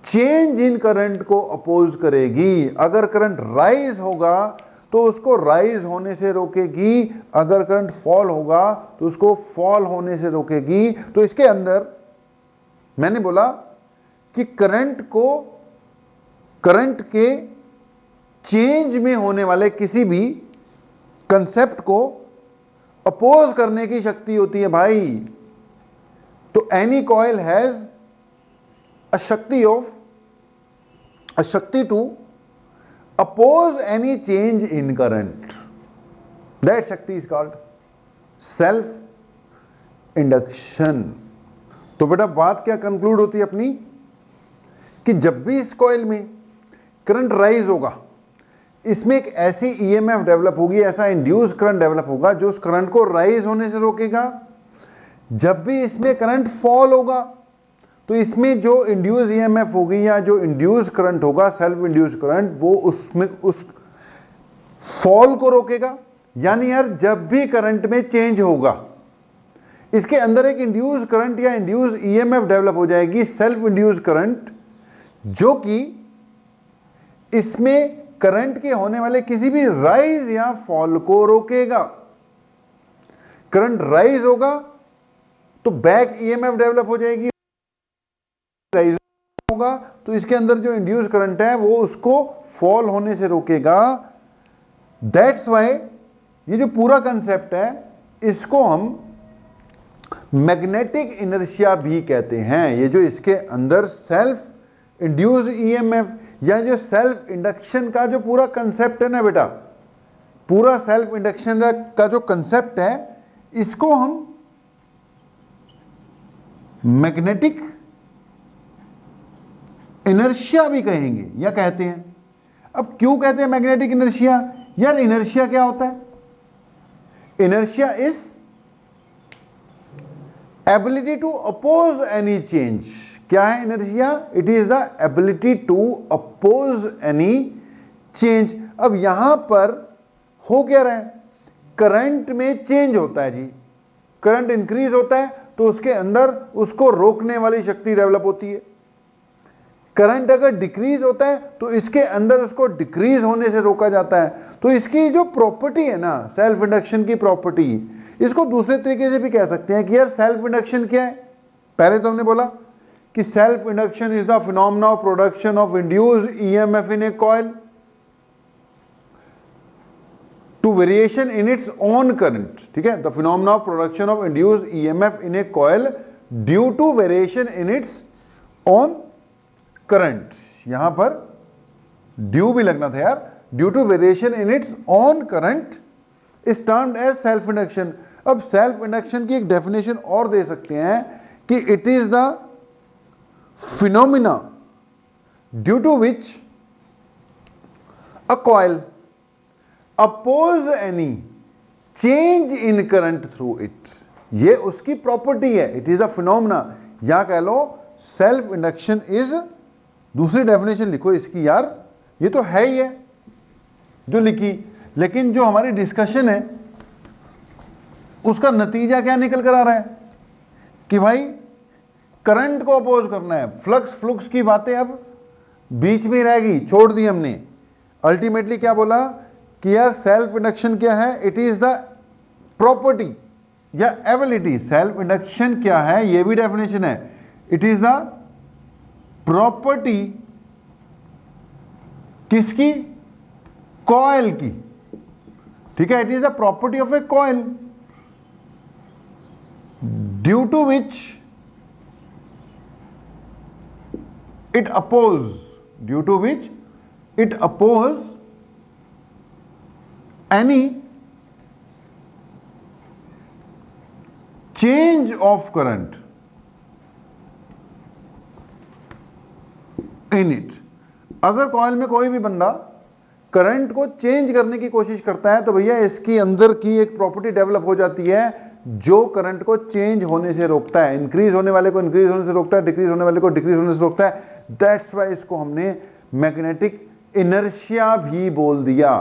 चेंज इन करंट को अपोज करेगी। अगर करंट राइज होगा तो उसको राइज होने से रोकेगी, अगर करंट फॉल होगा तो उसको फॉल होने से रोकेगी। तो इसके अंदर मैंने बोला कि करंट के चेंज में होने वाले किसी भी कंसेप्ट को अपोज करने की शक्ति होती है भाई। तो any coil has a shakti to oppose any change in current. That shakti is called self induction. तो बेटा बात क्या कंक्लूड होती है अपनी कि जब भी इस कॉइल में करंट राइज होगा, इसमें एक ऐसी ईएमएफ डेवलप होगी, ऐसा इंड्यूस करंट डेवलप होगा जो उस करंट को राइज होने से रोकेगा। जब भी इसमें करंट फॉल होगा तो इसमें जो इंड्यूस ईएमएफ होगी या जो इंड्यूस करंट होगा, सेल्फ इंड्यूस करंट, वो उसमें उस फॉल को रोकेगा। यानी यार जब भी करंट में चेंज होगा, इसके अंदर एक इंड्यूस करंट या इंड्यूस ईएमएफ डेवलप हो जाएगी, सेल्फ इंड्यूस करंट, जो कि इसमें करंट के होने वाले किसी भी राइज या फॉल को रोकेगा। करंट राइज होगा तो बैक ईएमएफ डेवलप हो जाएगी, राइज होगा तो इसके अंदर जो इंड्यूस करंट है वो उसको फॉल होने से रोकेगा। दैट्स वाई ये जो पूरा कंसेप्ट है इसको हम मैग्नेटिक इनर्शिया भी कहते हैं। ये जो इसके अंदर सेल्फ इंड्यूस्ड ईएमएफ या जो सेल्फ इंडक्शन का जो पूरा कंसेप्ट है ना बेटा, पूरा सेल्फ इंडक्शन का जो कंसेप्ट है इसको हम मैग्नेटिक इनर्शिया भी कहेंगे या कहते हैं। अब क्यों कहते हैं मैग्नेटिक इनर्शिया? यार इनर्शिया क्या होता है? Inertia is ability to oppose any change. क्या है inertia? It is the ability to oppose any change. अब यहां पर हो क्या रहा है? करंट में चेंज होता है जी, करंट इंक्रीज होता है तो उसके अंदर उसको रोकने वाली शक्ति डेवलप होती है। करंट अगर डिक्रीज होता है तो इसके अंदर उसको डिक्रीज होने से रोका जाता है। तो इसकी जो प्रॉपर्टी है ना, सेल्फ इंडक्शन की प्रॉपर्टी, इसको दूसरे तरीके से भी कह सकते हैं कि यार सेल्फ इंडक्शन क्या है। पहले तो हमने बोला कि self induction is the phenomena of production of induced EMF in a coil to variation in its own current. ठीक है, the phenomena of production of induced EMF in a coil due to variation in its own current. यहां पर due भी लगना था यार, due to variation in its own current is termed as self induction. अब self induction की एक definition और दे सकते हैं कि it is the phenomena due to which a coil oppose any change in current through it. ये उसकी प्रॉपर्टी है, इट इज द फिनोमिना, या कह लो सेल्फ इंडक्शन इज, दूसरी डेफिनेशन लिखो इसकी यार, ये तो है ही है जो लिखी, लेकिन जो हमारी डिस्कशन है उसका नतीजा क्या निकल कर आ रहा है कि भाई करंट को अपोज करना है। फ्लक्स फ्लुक्स की बातें अब बीच में रह गई, छोड़ दी हमने। अल्टीमेटली क्या बोला कि यार सेल्फ इंडक्शन क्या है? इट इज द प्रॉपर्टी या एबिलिटी। सेल्फ इंडक्शन क्या है? ये भी डेफिनेशन है, इट इज द प्रॉपर्टी किसकी? कॉइल की। ठीक है, it is the property of a coil due to which it oppose any change of current in it। अगर कॉइल में कोई भी बंदा करंट को चेंज करने की कोशिश करता है तो भैया इसकी अंदर की एक प्रॉपर्टी डेवलप हो जाती है जो करंट को चेंज होने से रोकता है। इंक्रीज होने वाले को इंक्रीज होने से रोकता है, डिक्रीज होने वाले को डिक्रीज होने से रोकता है। दैट्स वाई इसको हमने मैग्नेटिक इनर्शिया भी बोल दिया।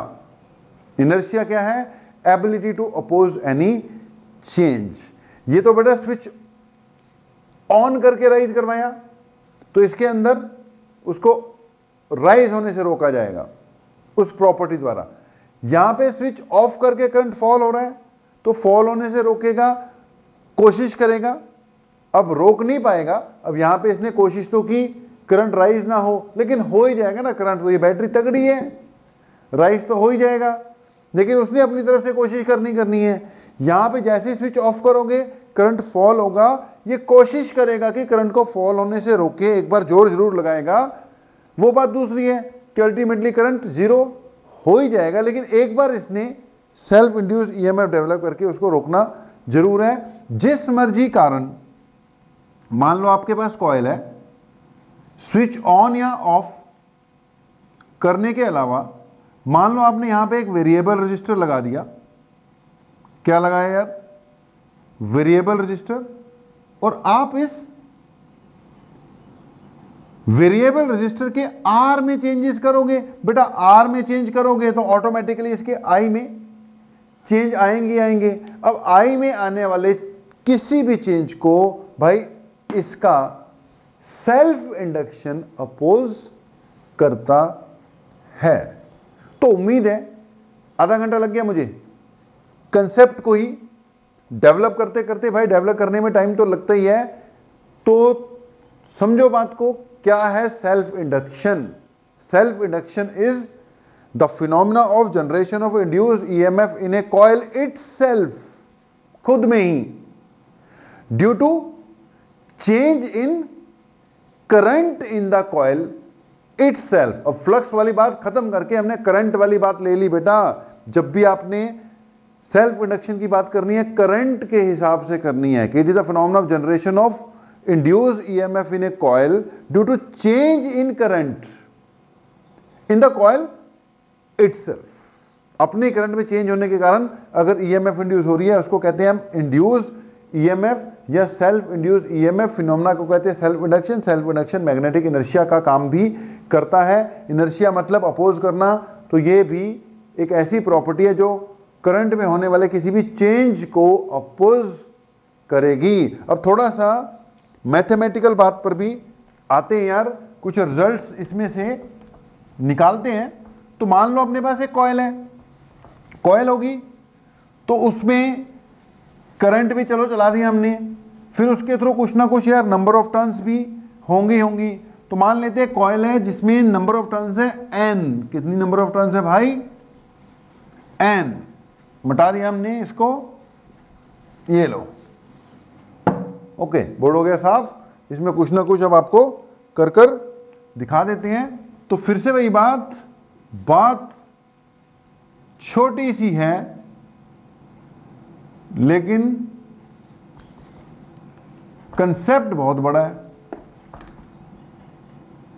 इनर्शिया क्या है? Ability to oppose any change. ये तो बेटा स्विच ऑन करके राइज करवाया तो इसके अंदर उसको राइज होने से रोका जाएगा उस प्रॉपर्टी द्वारा। यहां पे स्विच ऑफ करके करंट फॉल हो रहा है तो फॉल होने से रोकेगा, कोशिश करेगा, अब रोक नहीं पाएगा। अब यहां पे इसने कोशिश तो की करंट राइज ना हो, लेकिन हो ही जाएगा ना करंट, तो ये बैटरी तगड़ी है, राइज तो हो ही जाएगा, लेकिन उसने अपनी तरफ से कोशिश करनी है। यहां पे जैसे ही स्विच ऑफ करोगे करंट फॉल होगा, ये कोशिश करेगा कि करंट को फॉल होने से रोके, एक बार जोर जरूर लगाएगा। वो बात दूसरी है कि अल्टीमेटली करंट जीरो हो ही जाएगा, लेकिन एक बार इसने सेल्फ इंड्यूस्ड ईएमएफ डेवलप करके उसको रोकना जरूर है। जिस मर्जी कारण, मान लो आपके पास कॉइल है, स्विच ऑन या ऑफ करने के अलावा मान लो आपने यहां पे एक वेरिएबल रजिस्टर लगा दिया। क्या लगाया यार? Variable resistor. और आप इस वेरिएबल रजिस्टर के आर में चेंजेस करोगे। बेटा आर में चेंज करोगे तो ऑटोमेटिकली इसके आई में चेंज आएंगे आएंगे। अब आई में आने वाले किसी भी चेंज को भाई इसका सेल्फ इंडक्शन अपोज करता है। तो उम्मीद है आधा घंटा लग गया मुझे कंसेप्ट को ही डेवलप करते करते, भाई डेवलप करने में टाइम तो लगता ही है। तो समझो बात को, क्या है self induction? Self induction is the phenomena of generation of induced EMF in a coil itself, खुद में ही, due to change in current in the coil itself. अब फ्लक्स वाली बात खत्म करके हमने करंट वाली बात ले ली बेटा। जब भी आपने सेल्फ इंडक्शन की बात करनी है करंट के हिसाब से करनी है कि it is the phenomena of generation of induced EMF in a coil due to change in current in the coil itself. अपने करंट में चेंज होने के कारण अगर ईएमएफ इंड्यूस हो रही है उसको कहते हैं हम इंड्यूस्ड ईएमएफ या सेल्फ इंड्यूस्ड ईएमएफ। फिनोमेना को कहते हैं self induction. Self induction magnetic inertia का काम भी करता है। इनर्शिया मतलब अपोज करना, तो ये भी एक ऐसी प्रॉपर्टी है जो करंट में होने वाले किसी भी चेंज को अपोज करेगी। अब थोड़ा सा मैथमेटिकल बात पर भी आते हैं यार, कुछ रिजल्ट्स इसमें से निकालते हैं। तो मान लो अपने पास एक कॉइल है, कॉइल होगी तो उसमें करंट भी चलो चला दिया हमने, फिर उसके थ्रू कुछ ना कुछ यार नंबर ऑफ टर्न्स भी होंगी। तो मान लेते हैं कॉइल है जिसमें नंबर ऑफ टर्न्स है n। कितनी नंबर ऑफ टर्न्स है भाई? n। मिटा दिया हमने इसको, ये लो, ओके, बोर्ड हो गया साफ। इसमें कुछ ना कुछ अब आपको कर कर दिखा देते हैं। तो फिर से वही बात छोटी सी है लेकिन कंसेप्ट बहुत बड़ा है।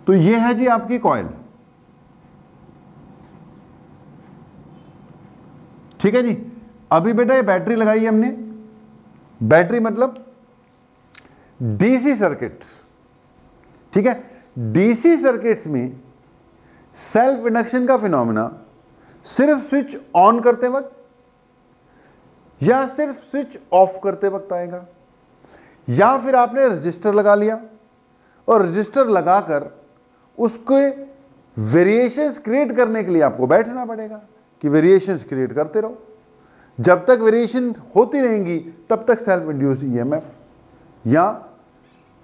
तो ये है जी आपकी कॉइल, ठीक है जी। अभी बेटा ये बैटरी लगाई है हमने, बैटरी मतलब डीसी सर्किट्स, ठीक है। डीसी सर्किट्स में सेल्फ इंडक्शन का फिनोमेना सिर्फ स्विच ऑन करते वक्त या सिर्फ स्विच ऑफ करते वक्त आएगा, या फिर आपने रजिस्टर लगा लिया और रजिस्टर लगाकर उसके वेरिएशंस क्रिएट करने के लिए आपको बैठना पड़ेगा कि वेरिएशंस क्रिएट करते रहो। जब तक वेरिएशन होती रहेंगी तब तक सेल्फ इंड्यूस्ड ईएमएफ या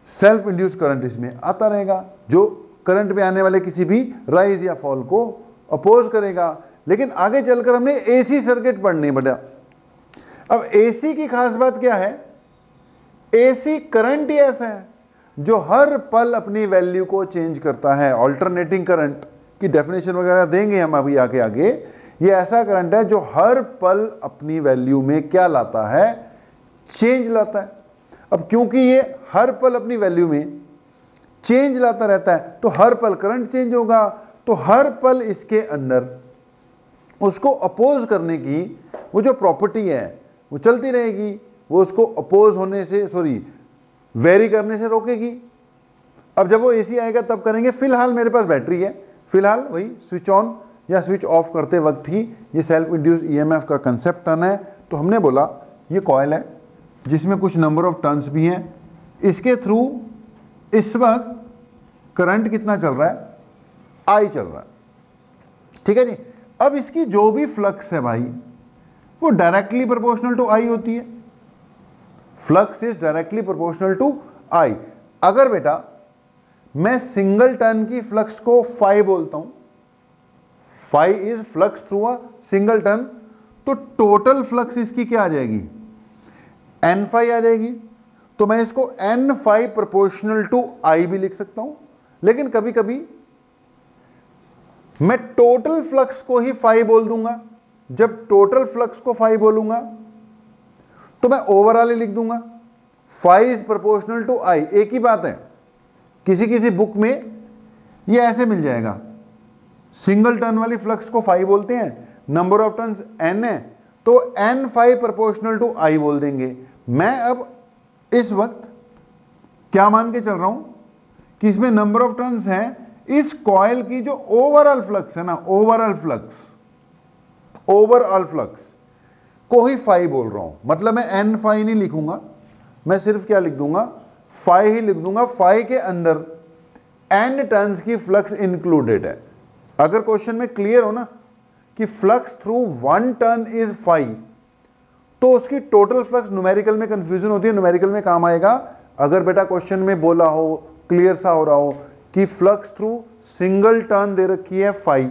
सेल्फ इंड्यूस्ड करंट इसमें आता रहेगा, जो करंट में आने वाले किसी भी राइज या फॉल को अपोज करेगा। लेकिन आगे चलकर हमने एसी सर्किट पढ़नी पड़ा। अब एसी की खास बात क्या है? एसी करंट ही ऐसा है जो हर पल अपनी वैल्यू को चेंज करता है। ऑल्टरनेटिंग करंट की डेफिनेशन वगैरह देंगे हम अभी आगे। ये ऐसा करंट है जो हर पल अपनी वैल्यू में क्या लाता है? चेंज लाता है। अब क्योंकि ये हर पल अपनी वैल्यू में चेंज लाता रहता है तो हर पल करंट चेंज होगा, तो हर पल इसके अंदर उसको अपोज करने की वो जो प्रॉपर्टी है वो चलती रहेगी, वो उसको अपोज होने से वेरी करने से रोकेगी। अब जब वो एसी आएगा तब करेंगे। फिलहाल मेरे पास बैटरी है, फिलहाल वही स्विच ऑन या स्विच ऑफ करते वक्त ही ये सेल्फ इंड्यूस्ड ईएमएफ का कंसेप्ट आना है। तो हमने बोला ये कॉइल है जिसमें कुछ नंबर ऑफ टर्न्स भी हैं, इसके थ्रू इस वक्त करंट कितना चल रहा है? आई चल रहा है, ठीक है जी। अब इसकी जो भी फ्लक्स है भाई वो डायरेक्टली प्रोपोर्शनल टू आई होती है। Flux is directly proportional to I. अगर बेटा मैं सिंगल टर्न की फ्लक्स को फाई बोलता हूं, phi is flux through a single turn, तो टोटल फ्लक्स इसकी क्या आ जाएगी? एन फाई आ जाएगी। तो मैं इसको N phi proportional to I भी लिख सकता हूं। लेकिन कभी कभी मैं टोटल फ्लक्स को ही फाई बोल दूंगा। जब टोटल फ्लक्स को फाई बोलूंगा तो मैं ओवरऑल ही लिख दूंगा, फाई इज प्रोपोर्शनल टू आई। एक ही बात है, किसी किसी बुक में ये ऐसे मिल जाएगा, सिंगल टर्न वाली फ्लक्स को फाई बोलते हैं, नंबर ऑफ टर्न्स एन है तो एन फाई प्रोपोर्शनल टू आई बोल देंगे। मैं अब इस वक्त क्या मान के चल रहा हूं कि इसमें नंबर ऑफ टर्न्स हैं, इस कॉइल की जो ओवरऑल फ्लक्स है ना, ओवरऑल फ्लक्स को ही फाई बोल रहा हूं, मतलब मैं एन फाई नहीं लिखूंगा, मैं सिर्फ क्या लिख दूंगा, फाई ही लिख दूंगा। फाई के अंदर एन टर्न्स की फ्लक्स इंक्लूडेड है। अगर क्वेश्चन में क्लियर हो ना कि flux through one turn is phi, तो उसकी टोटल फ्लक्स न्यूमेरिकल में कंफ्यूजन होती है, न्यूमेरिकल में काम आएगा। अगर बेटा क्वेश्चन में बोला हो, क्लियर सा हो रहा हो कि फ्लक्स थ्रू सिंगल टर्न दे रखी है फाई,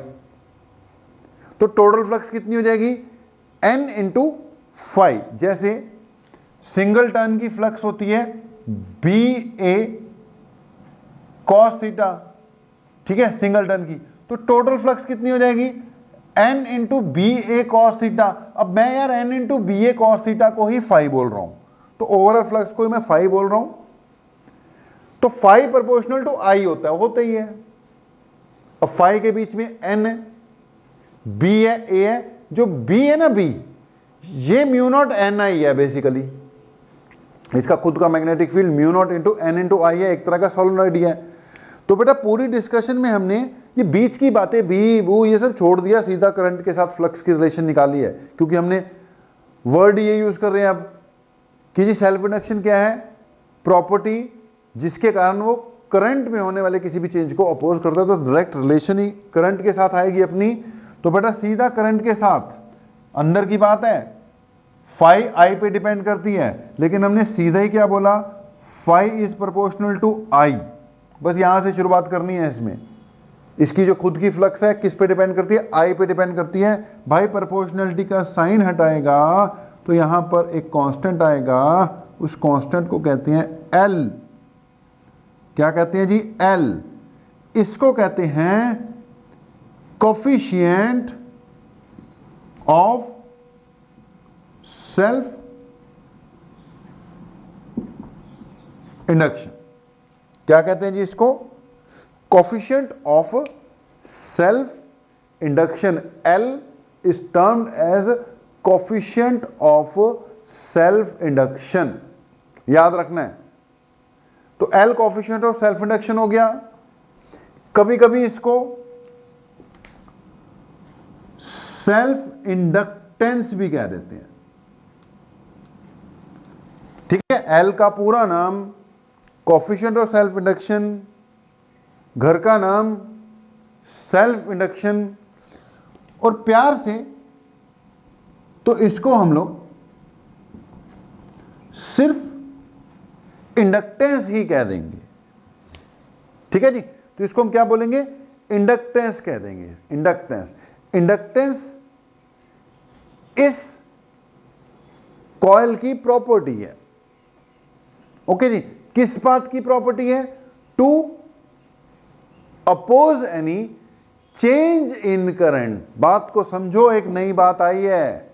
तो टोटल फ्लक्स कितनी हो जाएगी, एन इंटू फाई। जैसे सिंगल टर्न की फ्लक्स होती है बी ए कॉस थीटा, ठीक है, सिंगल टर्न की, तो टोटल फ्लक्स कितनी हो जाएगी, एन इंटू बी ए कॉस थीटा। अब मैं यार एन इंटू बी ए कॉस थीटा को ही फाई बोल रहा हूं, तो ओवरऑल फ्लक्स को ही मैं फाई बोल रहा हूं, तो फाई प्रोपोर्शनल टू आई होता ही है। अब फाई के बीच में एन है, बी है, ए है, जो बी है ना बी, ये म्यू नॉट एन आई है बेसिकली, इसका खुद का magnetic field mu naught into N into I है, एक तरह का सोलेनॉइड है। तो बेटा पूरी डिस्कशन में हमने ये बीच की बातें बी बू ये सब छोड़ दिया, सीधा करंट के साथ फ्लक्स की रिलेशन निकाली है, क्योंकि हमने वर्ड ये यूज कर रहे हैं अब कि जी सेल्फ इंडक्शन क्या है, प्रॉपर्टी जिसके कारण वो करंट में होने वाले किसी भी चेंज को अपोज करता है, तो डायरेक्ट रिलेशन ही करंट के साथ आएगी अपनी। तो बेटा सीधा करंट के साथ, अंदर की बात है, फाई आई पे डिपेंड करती है, लेकिन हमने सीधा ही क्या बोला, फाई इज प्रोपोर्शनल टू आई। बस यहां से शुरुआत करनी है इसमें। इसकी जो खुद की फ्लक्स है किस पे डिपेंड करती है, आई पे डिपेंड करती है। भाई प्रोपोर्शनलिटी का साइन हटाएगा तो यहां पर एक कांस्टेंट आएगा, उस कांस्टेंट को कहते हैं एल। क्या कहते हैं जी, एल। इसको कहते हैं कोफिशिएंट ऑफ सेल्फ इंडक्शन। क्या कहते हैं जी इसको, coefficient of self induction. L is termed as coefficient of self induction, याद रखना है। तो L coefficient of self induction हो गया। कभी कभी इसको सेल्फ इंडक्टेंस भी कह देते हैं, ठीक है। एल का पूरा नाम कोफिशिएंट ऑफ सेल्फ इंडक्शन, घर का नाम सेल्फ इंडक्शन, और प्यार से तो इसको हम लोग सिर्फ इंडक्टेंस ही कह देंगे, ठीक है जी। तो इसको हम क्या बोलेंगे, इंडक्टेंस कह देंगे, इंडक्टेंस। इंडक्टेंस इस कॉइल की प्रॉपर्टी है, ओके जी। किस बात की प्रॉपर्टी है, to oppose any change in current. बात को समझो, एक नई बात आई है,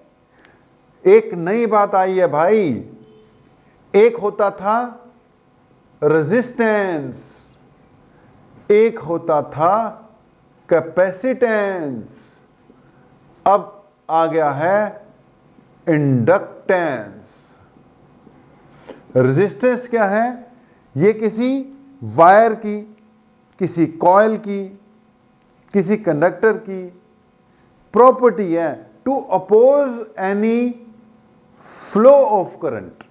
एक नई बात आई है भाई। एक होता था रेजिस्टेंस, एक होता था कैपेसिटेंस, अब आ गया है इंडक्टेंस। रेजिस्टेंस क्या है, ये किसी वायर की, किसी कॉइल की, किसी कंडक्टर की प्रॉपर्टी है to oppose any flow of current.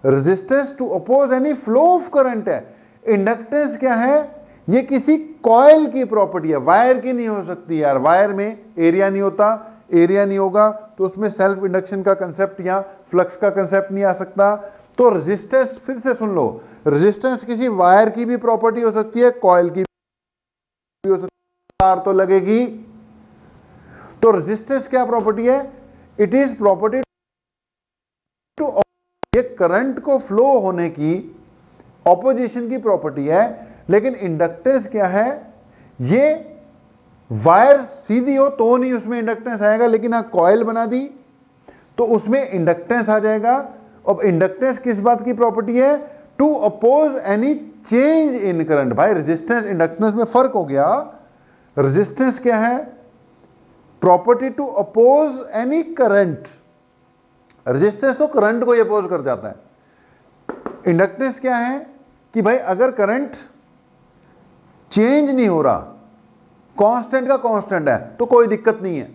Resistance to oppose any flow of current है। इंडक्टेंस क्या है, ये किसी कॉइल की प्रॉपर्टी है, वायर की नहीं हो सकती यार। वायर में एरिया नहीं होता, एरिया नहीं होगा तो उसमें सेल्फ इंडक्शन का कंसेप्ट या फ्लक्स का कंसेप्ट नहीं आ सकता। तो रेजिस्टेंस, फिर से सुन लो, रेजिस्टेंस किसी वायर की भी प्रॉपर्टी हो सकती है, कॉइल की भी हो सकती है, तार तो लगेगी। तो रेजिस्टेंस क्या प्रॉपर्टी है, इट इज प्रॉपर्टी टू, ये करंट को फ्लो होने की ऑपोजिशन की प्रॉपर्टी है। लेकिन इंडक्टेंस क्या है, ये वायर सीधी हो तो नहीं उसमें इंडक्टेंस आएगा, लेकिन हाँ कॉइल बना दी तो उसमें इंडक्टेंस आ जाएगा। अब इंडक्टेंस किस बात की प्रॉपर्टी है, to oppose any change in current. भाई रेजिस्टेंस इंडक्टेंस में फर्क हो गया। रेजिस्टेंस क्या है, property to oppose any current. Resistance तो करंट को ही अपोज कर जाता है। इंडक्टेंस क्या है कि भाई अगर करंट चेंज नहीं हो रहा, कांस्टेंट का कांस्टेंट है, तो कोई दिक्कत नहीं है।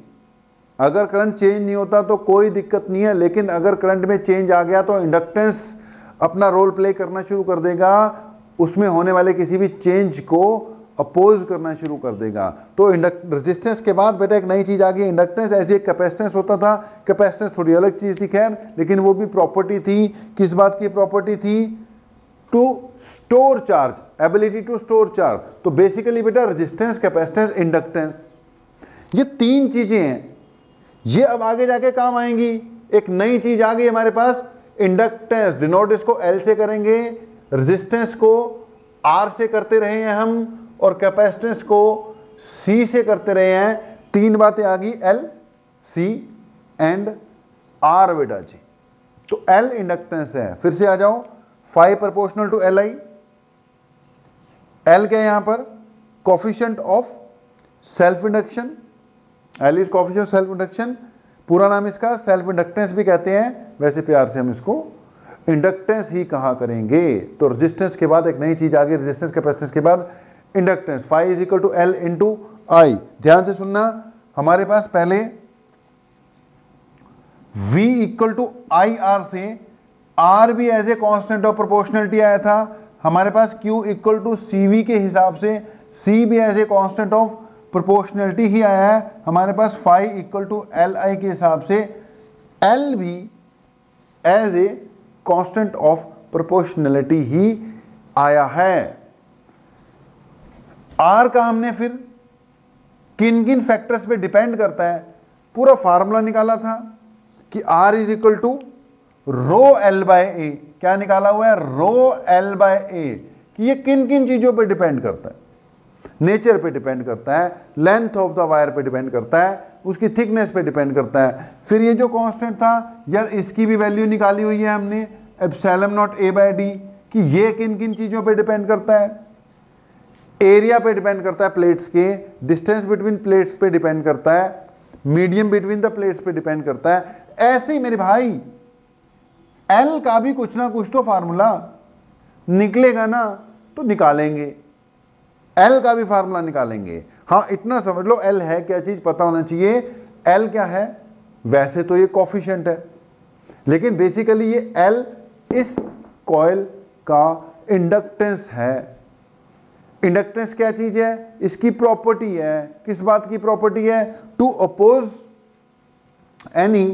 अगर करंट चेंज नहीं होता तो कोई दिक्कत नहीं है, लेकिन अगर करंट में चेंज आ गया तो इंडक्टेंस अपना रोल प्ले करना शुरू कर देगा, उसमें होने वाले किसी भी चेंज को अपोज करना शुरू कर देगा। तो रेजिस्टेंस के बाद बेटा एक नई चीज आ गई इंडक्टेंस। ऐसी एक कैपेसिटेंस होता था, कैपेसिटेंस थोड़ी अलग चीज थी खैर, लेकिन वो भी प्रॉपर्टी थी। किस बात की प्रॉपर्टी थी? To store charge, ability to store charge. तो बेसिकली बेटा रेजिस्टेंस, कैपेसिटेंस, इंडक्टेंस, ये तीन चीजें हैं, ये अब आगे जाके काम आएंगी। एक नई चीज आ गई हमारे पास, इंडक्टेंस, डिनोट इसको एल से करेंगे, रेजिस्टेंस को आर से करते रहे हैं हम, और कैपेसिटेंस को सी से करते रहे हैं। तीन बातें आ गई, एल, सी एंड आर बेटा जी। तो एल इंडक्टेंस है। फिर से आ जाओ, 5 proportional to L I. L क्या है यहां पर? Coefficient of self induction. L is coefficient of self induction. पूरा नाम इसका सेल्फ इंडक्टेंस भी कहते हैं, वैसे प्यार से हम इसको इंडक्टेंस ही कहा करेंगे। तो रेजिस्टेंस के बाद एक नई चीज आ गई, रेजिस्टेंस कैपेसिटेंस के बाद inductance. 5 is equal to L into I. ध्यान से सुनना, हमारे पास पहले V equal to I R से R भी as a constant of proportionality आया था। हमारे पास Q इक्वल टू CV के हिसाब से C भी as a constant of proportionality ही आया है। हमारे पास 5 इक्वल टू एल आई के हिसाब से L भी as a constant of proportionality ही आया है। R का हमने फिर किन किन फैक्टर्स पे डिपेंड करता है, पूरा फार्मूला निकाला था कि R is equal to rho L by A. क्या निकाला हुआ है? Rho L by A. कि ये किन किन चीजों पे डिपेंड करता है? नेचर पे डिपेंड करता है, लेंथ ऑफ द वायर पे डिपेंड करता है, उसकी थिकनेस पे डिपेंड करता है। फिर ये जो कांस्टेंट था यार, इसकी भी वैल्यू निकाली हुई है हमने, epsilon naught A by D, कि ये किन किन चीजों पे डिपेंड करता है? एरिया पे डिपेंड करता है प्लेट्स के, डिस्टेंस बिटवीन प्लेट्स पे डिपेंड करता है, मीडियम बिटवीन द प्लेट्स पे डिपेंड करता है। ऐसे ही मेरे भाई एल का भी कुछ ना कुछ तो फार्मूला निकलेगा ना, तो निकालेंगे, एल का भी फार्मूला निकालेंगे। हाँ इतना समझ लो, एल है क्या चीज पता होना चाहिए। एल क्या है? वैसे तो ये कोफिशिएंट है, लेकिन बेसिकली ये एल इस कॉइल का इंडक्टेंस है। इंडक्टेंस क्या चीज है? इसकी प्रॉपर्टी है। किस बात की प्रॉपर्टी है? To oppose any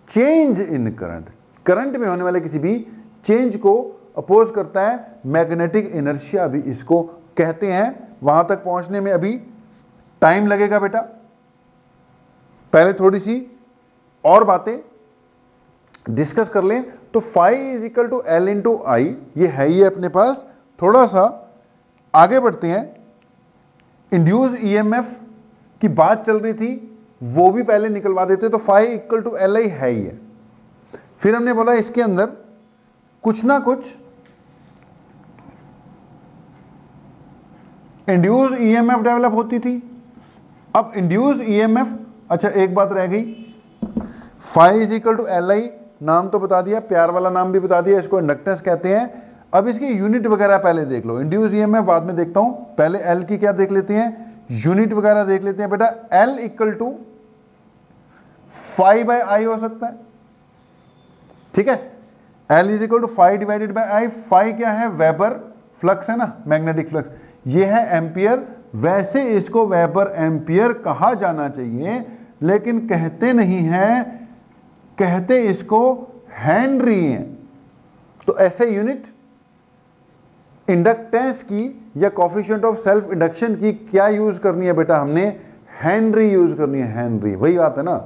change in current. Current में होने वाले किसी भी चेंज को अपोज करता है। मैग्नेटिक इनर्शिया भी इसको कहते हैं। वहां तक पहुंचने में अभी टाइम लगेगा बेटा। पहले थोड़ी सी और बातें डिस्कस कर लें। तो phi is equal to L into I, ये है ही अपने पास। थोड़ा सा आगे बढ़ते हैं। इंड्यूस ईएमएफ की बात चल रही थी, वो भी पहले निकलवा देते। तो phi equal to L I है ही है। फिर हमने बोला इसके अंदर कुछ ना कुछ इंड्यूस ईएमएफ डेवलप होती थी। अब इंड्यूस ईएमएफ, अच्छा एक बात रह गई, phi is equal to L I, नाम तो बता दिया, प्यार वाला नाम भी बता दिया, इसको इंडक्टेंस कहते हैं। अब इसकी यूनिट वगैरह पहले देख लो। इंड्यूस ईएमएफ बाद में देखता हूं, पहले एल की क्या देख लेते हैं, यूनिट वगैरह देख लेते हैं बेटा। L equal to phi by I हो सकता है, ठीक है। L is equal to phi divided by I. phi क्या है? वेबर फ्लक्स है ना, मैग्नेटिक फ्लक्स। ये है एम्पियर। वैसे इसको वेबर एम्पियर कहा जाना चाहिए, लेकिन कहते नहीं है, कहते इसको हेनरी है। तो ऐसे यूनिट इंडक्टेंस की या कोफिशिएंट ऑफ सेल्फ इंडक्शन की क्या यूज करनी है बेटा? हमने हेनरी यूज करनी है, हेनरी। वही बात है ना।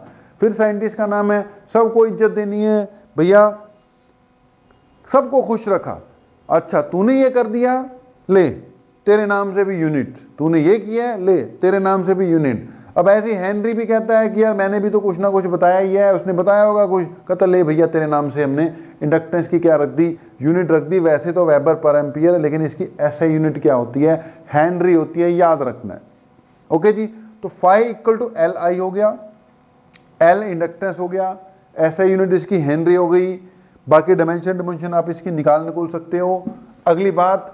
फिर साइंटिस्ट का नाम है, सबको इज्जत देनी है भैया, सबको खुश रखा। अच्छा तूने ये कर दिया, ले तेरे नाम से भी यूनिट, तूने ये किया है, ले तेरे नाम से भी यूनिट। अब ऐसे ही हेनरी भी कहता है कि यार मैंने भी तो कुछ ना कुछ बताया ही है, उसने बताया होगा कुछ, कहता ले भैया तेरे नाम से हमने इंडक्टेंस की क्या रख दी, यूनिट रख दी। वैसे तो वेबर पर एम्पियर है, लेकिन इसकी ऐसा यूनिट क्या होती है? हेनरी होती है, याद रखना है। ओके जी। तो phi equal to L I हो गया, एल इंडक्टेंस हो गया, ऐसा यूनिट इसकी हेनरी हो गई। बाकी डायमेंशन आप इसकी निकाल सकते हो। अगली बात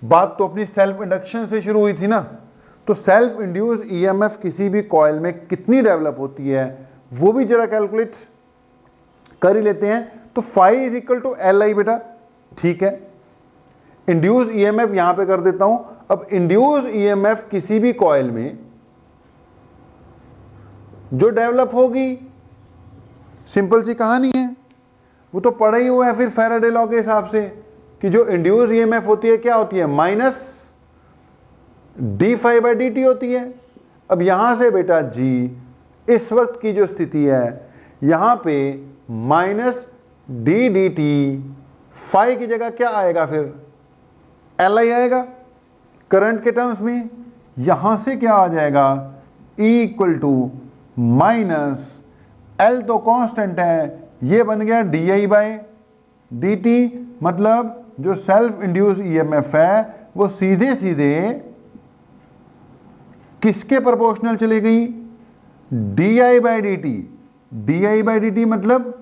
तो अपनी सेल्फ इंडक्शन से शुरू हुई थी ना, तो सेल्फ इंड्यूस ईएमएफ किसी भी कॉइल में कितनी डेवलप होती है वो भी जरा कैलकुलेट कर ही लेते हैं। तो phi is equal to L I बेटा, ठीक है। इंड्यूस ईएमएफ यहां पे कर देता हूं। अब इंड्यूस ईएमएफ किसी भी कॉइल में जो डेवलप होगी, सिंपल सी कहानी है, वो तो पढ़ा ही हुआ है फिर फैराडे लॉ के हिसाब से कि जो इंड्यूस ईएमएफ होती है क्या होती है, minus D phi by D T होती है। अब यहां से बेटा जी इस वक्त की जो स्थिति है यहां पे minus D D T, phi की जगह क्या आएगा फिर, एल आई आएगा करंट के टर्म्स में। यहां से क्या आ जाएगा, E equal to minus L तो कांस्टेंट है, ये बन गया D I by D T. मतलब जो सेल्फ इंड्यूस ईएमएफ है वो सीधे सीधे किसके प्रोपोर्शनल चली गई, D I by D T. D I by D T मतलब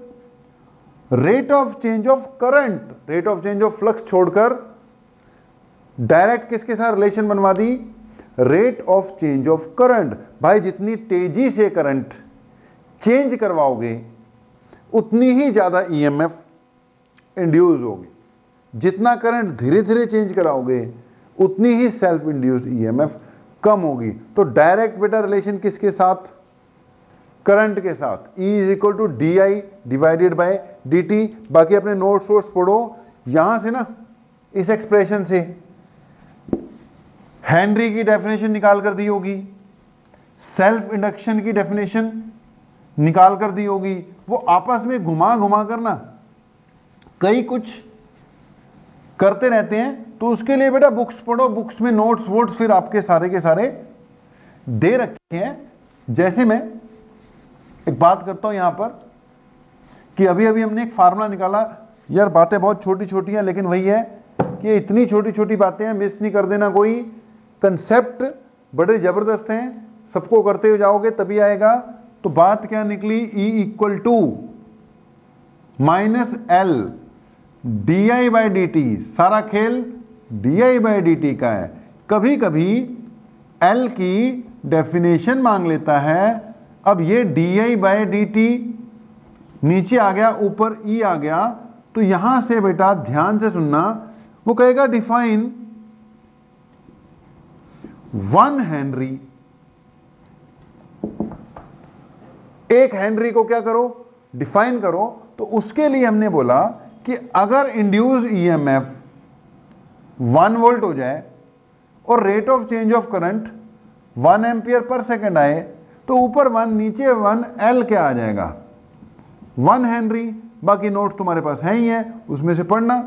rate of change of current, rate of change of flux छोड़कर डायरेक्ट किसके साथ रिलेशन बनवा दी, rate of change of current. भाई जितनी तेजी से करंट चेंज करवाओगे उतनी ही ज्यादा ईएमएफ इंड्यूस होगी, जितना करंट धीरे धीरे चेंज कराओगे उतनी ही सेल्फ इंड्यूस ईएमएफ कम होगी। तो डायरेक्ट बेटा रिलेशन किसके साथ, करंट के साथ। E is equal to D I divided by D T. बाकी अपने नोट सोर्स पढ़ो, यहां से ना इस एक्सप्रेशन से हेनरी की डेफिनेशन निकाल कर दी होगी, सेल्फ इंडक्शन की डेफिनेशन निकाल कर दी होगी। वो आपस में घुमा घुमा कर ना कई कुछ करते रहते हैं। तो उसके लिए बेटा बुक्स पढ़ो, बुक्स में नोट्स वोट्स फिर आपके सारे के सारे दे रखे हैं। जैसे मैं एक बात करता हूं यहां पर कि अभी अभी हमने एक फार्मूला निकाला, यार बातें बहुत छोटी छोटी हैं लेकिन वही है कि इतनी छोटी छोटी बातें हैं, मिस नहीं कर देना कोई। कंसेप्ट बड़े जबरदस्त हैं, सबको करते हुए जाओगे तभी आएगा। तो बात क्या निकली, E equal to minus L D I by D T. सारा खेल D I by D T का है। कभी कभी एल की डेफिनेशन मांग लेता है। अब ये D I by D T नीचे आ गया, ऊपर ई आ गया। तो यहां से बेटा ध्यान से सुनना, वो कहेगा डिफाइन 1 हेनरी। 1 हेनरी को क्या करो, डिफाइन करो। तो उसके लिए हमने बोला कि अगर इंड्यूस ईएमएफ 1 वोल्ट हो जाए और rate of change of current 1 ampere per second आए तो ऊपर 1 नीचे 1 एल क्या आ जाएगा, 1 हेनरी। बाकी नोट तुम्हारे पास है ही है, उसमें से पढ़ना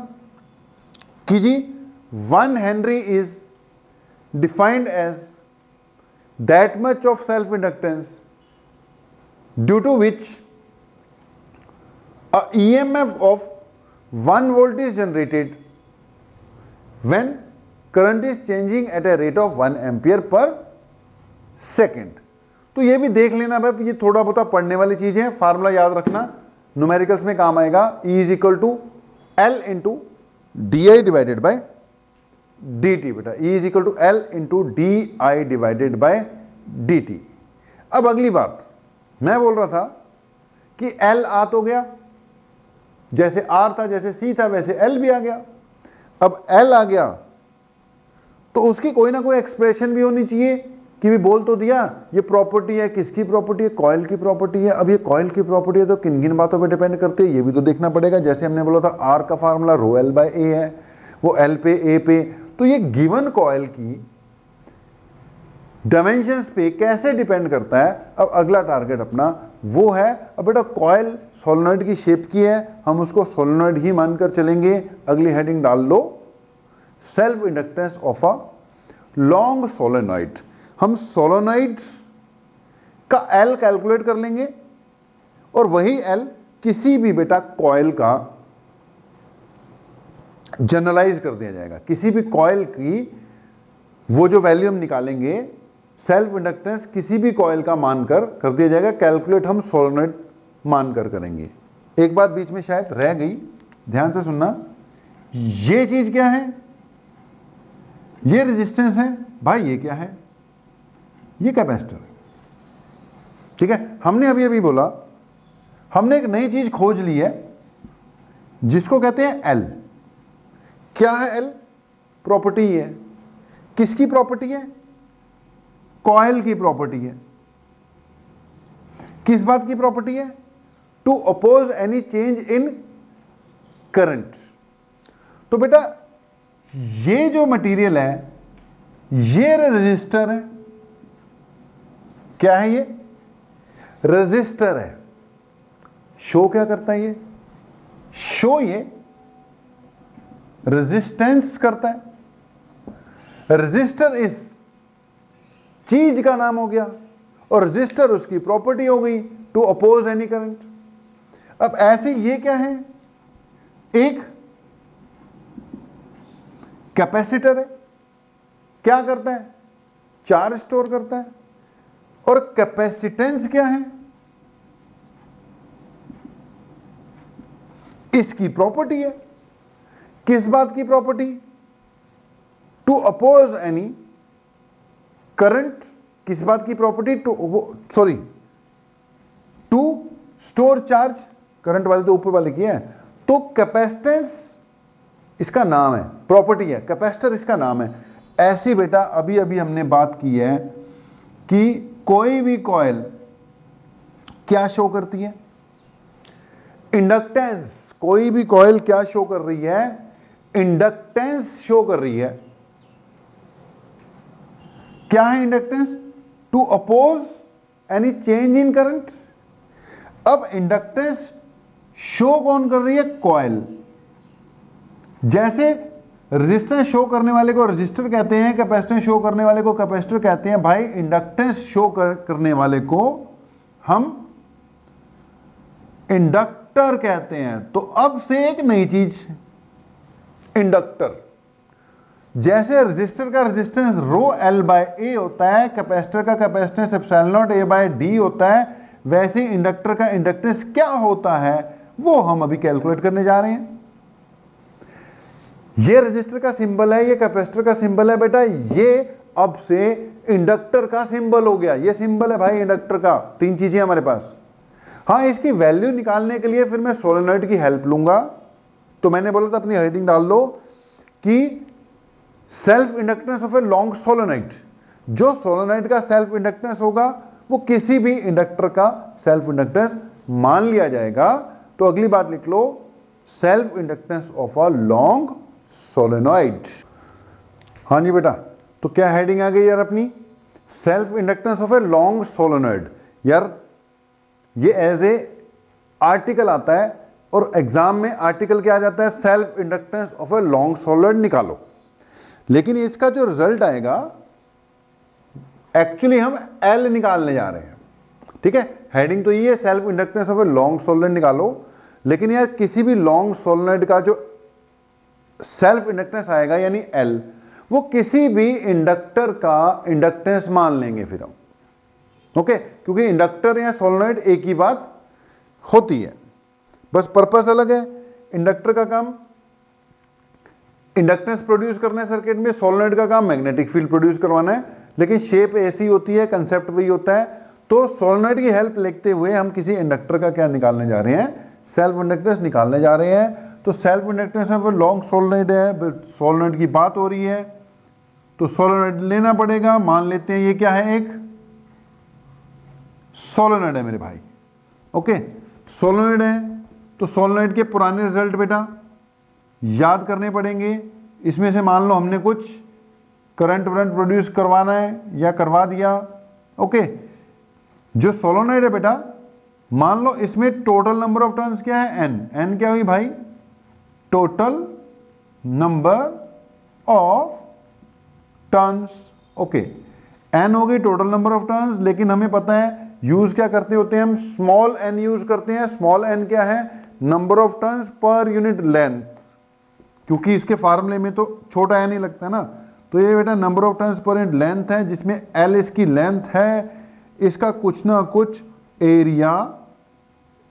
कि जी 1 henry is defined as that much of self inductance due to which a EMF of 1 volt is generated when current is changing at a rate of 1 ampere per second। तो ये भी देख लेना भाई, ये थोड़ा बहुत पढ़ने वाली चीज है। फार्मूला याद रखना, न्यूमेरिकल्स में काम आएगा। E is equal to L into D I divided by D T. बेटा E is equal to L into D I divided by D T. अब अगली बात मैं बोल रहा था कि L आ तो गया, जैसे R था जैसे C था वैसे L भी आ गया। अब L आ गया तो उसकी कोई ना कोई एक्सप्रेशन भी होनी चाहिए कि भी बोल तो दिया ये प्रॉपर्टी है, किसकी प्रॉपर्टी है, कॉइल की प्रॉपर्टी है। अब ये कॉइल की प्रॉपर्टी है तो किन किन बातों पे डिपेंड करती है ये भी तो देखना पड़ेगा। जैसे हमने बोला था R का formula rho L by A है, वो L पे A पे। तो ये गिवन कॉइल की डायमेंशंस पे कैसे डिपेंड करता है, अब अगला टारगेट अपना वो है। अब बेटा कॉइल सोलेनॉइड की शेप की है, हम उसको सोलेनॉइड ही मानकर चलेंगे। अगली हेडिंग डाल लो, self inductance of a long solenoid. हम सोलेनॉइड का L कैलकुलेट कर लेंगे और वही L किसी भी बेटा कॉइल का जनरलाइज कर दिया जाएगा। किसी भी कॉइल की वो जो वैल्यू हम निकालेंगे सेल्फ इंडक्टेंस किसी भी कॉइल का मानकर कर दिया जाएगा। कैलकुलेट हम सोलेनॉइड मानकर करेंगे। एक बात बीच में शायद रह गई, ध्यान से सुनना। ये चीज क्या है, ये रेजिस्टेंस है भाई, ये क्या है, ये कैपेसिटर है। ठीक है, हमने अभी अभी बोला हमने एक नई चीज खोज ली है जिसको कहते हैं एल। क्या है एल? प्रॉपर्टी है। किसकी प्रॉपर्टी है? कॉइल की प्रॉपर्टी है। किस बात की प्रॉपर्टी है? To oppose any change in current. तो बेटा ये जो मटेरियल है ये रेजिस्टर है। क्या है ये? रेजिस्टर है। शो क्या करता है ये? शो ये रेजिस्टेंस करता है। रेजिस्टर इस चीज का नाम हो गया और रेजिस्टर उसकी प्रॉपर्टी हो गई टू अपोज एनी करंट। अब ऐसे ये क्या है? एक कैपेसिटर है। क्या करता है? चार्ज स्टोर करता है। और कैपेसिटेंस क्या है? इसकी प्रॉपर्टी है। किस बात की property? To oppose any current. किस बात की property? To store charge. Current वाले तो ऊपर वाले की है। तो कैपेसिटेंस इसका नाम है, प्रॉपर्टी है। कैपेसिटर इसका नाम है। ऐसी बेटा अभी अभी हमने बात की है कि कोई भी कॉइल क्या शो करती है? इंडक्टेंस। कोई भी कॉइल क्या शो कर रही है? इंडक्टेंस शो कर रही है। क्या है inductance? To oppose any change in current. अब इंडक्टेंस शो कौन कर रही है? कॉइल। जैसे रेजिस्टेंस शो करने वाले को रेजिस्टर कहते हैं, कैपेसिटेंस शो करने वाले को कैपेसिटर कहते हैं। भाई इंडक्टेंस शो करने वाले को हम इंडक्टर कहते हैं। तो अब से एक नई चीज इंडक्टर। जैसे रेजिस्टर का resistance rho L by A होता है, कैपेसिटर का capacitance epsilon naught A by D होता है, वैसे इंडक्टर का इंडक्टेंस क्या होता है वो हम अभी कैलकुलेट करने जा रहे हैं। ये रेजिस्टर का सिंबल है, ये कैपेसिटर का सिंबल है बेटा। ये अब से इंडक्टर का सिंबल हो गया। ये सिंबल है भाई इंडक्टर का। तीन चीजें हमारे पास। हाँ, इसकी वैल्यू निकालने के लिए फिर मैं सोलेनॉइड की हेल्प लूंगा। तो मैंने बोला था अपनी हेडिंग डाल लो कि self inductance of a long solenoid. जो सोलेनॉइड का सेल्फ इंडक्टेंस होगा वो किसी भी इंडक्टर का सेल्फ इंडक्टेंस मान लिया जाएगा। तो अगली बात लिख लो, self inductance of a long solenoid. हाँ जी बेटा, तो क्या हेडिंग आ गई यार अपनी? Self inductance of a long solenoid. यार ये एज ए आर्टिकल आता है और एग्जाम में आर्टिकल क्या आ जाता है? Self inductance of a long solenoid निकालो। लेकिन इसका जो रिजल्ट आएगा एक्चुअली हम एल निकालने जा रहे हैं। ठीक है, हेडिंग तो ये है self inductance of a long solenoid निकालो। लेकिन यार किसी भी लॉन्ग सोलेनॉइड का जो सेल्फ इंडक्टेंस आएगा यानी एल, वो किसी भी इंडक्टर का इंडक्टेंस मान लेंगे फिर हम। ओके, क्योंकि इंडक्टर या सोलेनॉइड एक ही बात होती है, बस पर्पस अलग है। इंडक्टर का काम इंडक्टेंस प्रोड्यूस करना है सर्किट में, सोलेनॉइड का काम मैग्नेटिक फील्ड प्रोड्यूस करवाना है। लेकिन शेप ऐसी होती है, कंसेप्ट वही होता है। तो सोलेनॉइड की हेल्प लेते हुए हम किसी इंडक्टर का क्या निकालने जा रहे हैं? सेल्फ इंडक्टेंस निकालने जा रहे हैं। तो self inductance of long solenoid है, सोलेनॉइड की बात हो रही है तो सोलेनॉइड लेना पड़ेगा। मान लेते हैं ये क्या है? एक सोलेनॉइड है मेरे भाई। ओके, सोलेनॉइड है तो सोलेनॉइड के पुराने रिजल्ट बेटा याद करने पड़ेंगे। इसमें से मान लो हमने कुछ करंट वरंट प्रोड्यूस करवाना है या करवा दिया। ओके, जो सोलेनॉइड है बेटा, मान लो इसमें टोटल नंबर ऑफ टर्न्स क्या है? एन। एन क्या हुई भाई? Total number of turns. Okay, N हो गई टोटल नंबर ऑफ टर्न्स। लेकिन हमें पता है यूज क्या करते होते हैं हम? स्मॉल एन यूज करते हैं। स्मॉल एन क्या है? Number of turns per unit length. क्योंकि इसके फार्मूले में तो छोटा एन ही लगता है ना। तो ये बेटा number of turns per unit length है, जिसमें एल इसकी लेंथ है। इसका कुछ ना कुछ एरिया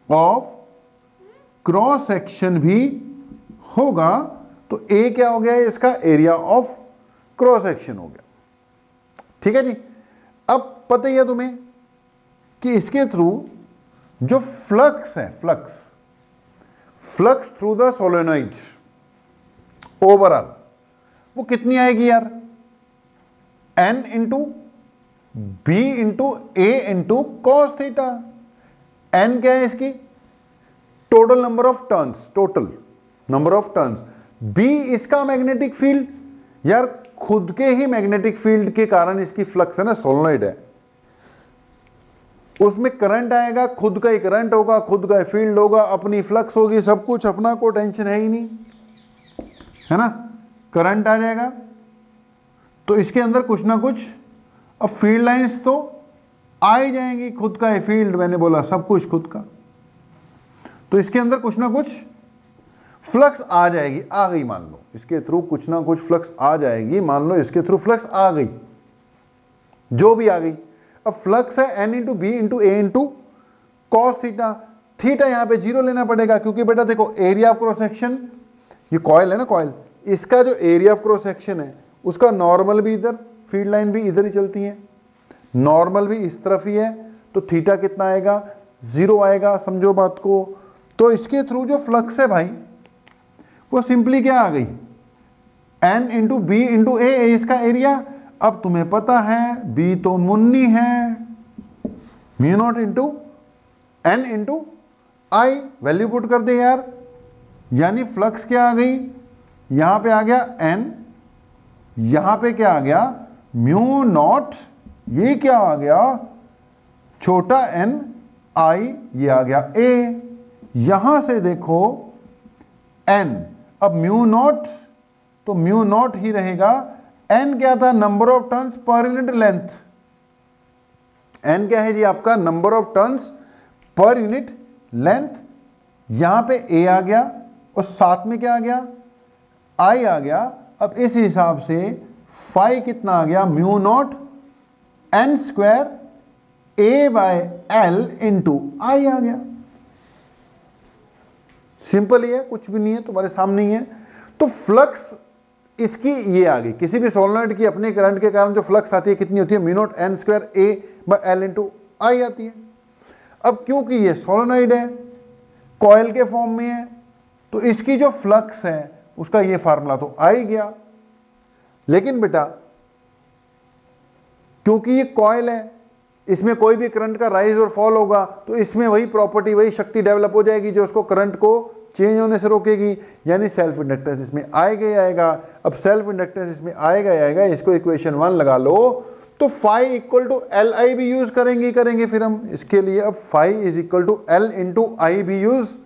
ऑफ क्रॉस सेक्शन भी होगा। तो ए क्या हो गया? इसका एरिया ऑफ क्रॉस सेक्शन हो गया। ठीक है जी। अब पता ही है तुम्हें कि इसके थ्रू जो फ्लक्स है, flux through the solenoid overall वो कितनी आएगी यार, n इंटू बी इंटू ए इंटू कॉस थीटा। n क्या है इसकी, total number of turns, b इसका मैग्नेटिक फील्ड, यार खुद के ही मैग्नेटिक फील्ड के कारण इसकी फ्लक्स है ना, सोलेनोइड है, उसमें करंट आएगा, खुद का ही करंट होगा, खुद का ही फील्ड होगा, अपनी फ्लक्स होगी, सब कुछ अपना, को टेंशन है ही नहीं, है ना। करंट आ जाएगा तो इसके अंदर कुछ ना कुछ, अब फील्ड लाइंस तो आ ही जाएंगी, खुद का ही फील्ड, मैंने बोला सब कुछ खुद का, तो इसके अंदर कुछ ना कुछ फ्लक्स आ जाएगी, आ गई मान लो, इसके थ्रू कुछ ना कुछ फ्लक्स आ जाएगी, मान लो इसके थ्रू फ्लक्स आ गई, जो भी आ गई। अब फ्लक्स है n इंटू बी इंटू ए इंटू कॉस थीटा, थीटा यहां पे जीरो लेना पड़ेगा, क्योंकि बेटा देखो एरिया ऑफ क्रॉस सेक्शन, ये कॉइल है ना, कॉइल, इसका जो एरिया ऑफ क्रॉस सेक्शन है उसका नॉर्मल भी इधर, फील्ड लाइन भी इधर ही चलती है, नॉर्मल भी इस तरफ ही है, तो थीटा कितना आएगा, जीरो आएगा, समझो बात को। तो इसके थ्रू जो फ्लक्स है भाई वो सिंपली क्या आ गई, n इंटू बी इंटू ए, इसका एरिया। अब तुम्हें पता है b तो मुन्नी है, mu naught into n into I, value put कर दे यार, यानी फ्लक्स क्या आ गई, यहां पे आ गया n, यहां पे क्या आ गया म्यू नॉट, ये क्या आ गया छोटा n आई, ये आ गया a, यहां से देखो n, अब म्यू नॉट तो म्यू नॉट ही रहेगा, n क्या था, number of turns per unit length, n क्या है जी आपका, number of turns per unit length, यहां पे a आ गया और साथ में क्या आ गया, I आ गया। अब इस हिसाब से फाई कितना आ गया, mu naught n square a by l into I आ गया, सिंपल ही है, कुछ भी नहीं है, तुम्हारे सामने ही है। तो फ्लक्स इसकी ये आ गई, किसी भी सोलेनोइड की अपने करंट के कारण जो फ्लक्स आती है कितनी होती है, mu naught n square a by l into I आती है। अब क्योंकि ये सोलेनोइड है, कॉइल के फॉर्म में है, तो इसकी जो फ्लक्स है उसका ये फार्मूला तो आ ही गया। लेकिन बेटा क्योंकि ये कॉइल है, इसमें कोई भी करंट का राइज और फॉल होगा तो इसमें वही प्रॉपर्टी, वही शक्ति डेवलप हो जाएगी जो उसको करंट को चेंज होने से रोकेगी, यानी सेल्फ इंडक्टेंस इसमें आएगा ही आएगा। अब सेल्फ इंडक्टेंस इसमें आएगा ही आएगा, इसको इक्वेशन 1 लगा लो, तो phi equal to L I भी यूज करेंगे फिर हम इसके लिए। अब phi is equal to L into I भी यूज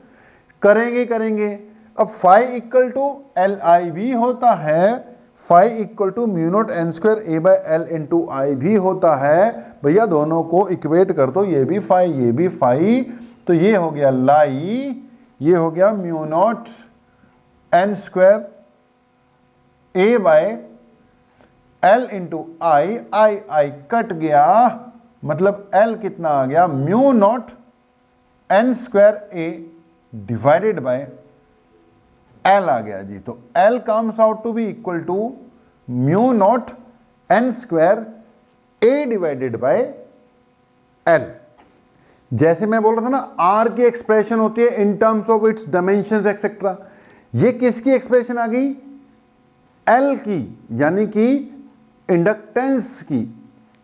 करेंगे। अब phi equal to L I भी होता है, phi equal to mu naught N square A by L into I भी होता है। भैया दोनों को इक्वेट कर दो, ये भी फाई ये भी फाई, तो ये हो गया लाई, ये हो गया mu naught N square A by L into I, I cut गया, मतलब एल कितना आ गया, mu naught N square A divided by L आ गया जी। तो L comes out to be equal to mu naught N square A divided by L. जैसे मैं बोल रहा था ना, आर की एक्सप्रेशन होती है इन terms of its dimensions etcetera, ये किसकी एक्सप्रेशन आ गई, एल की, यानी कि इंडक्टेंस की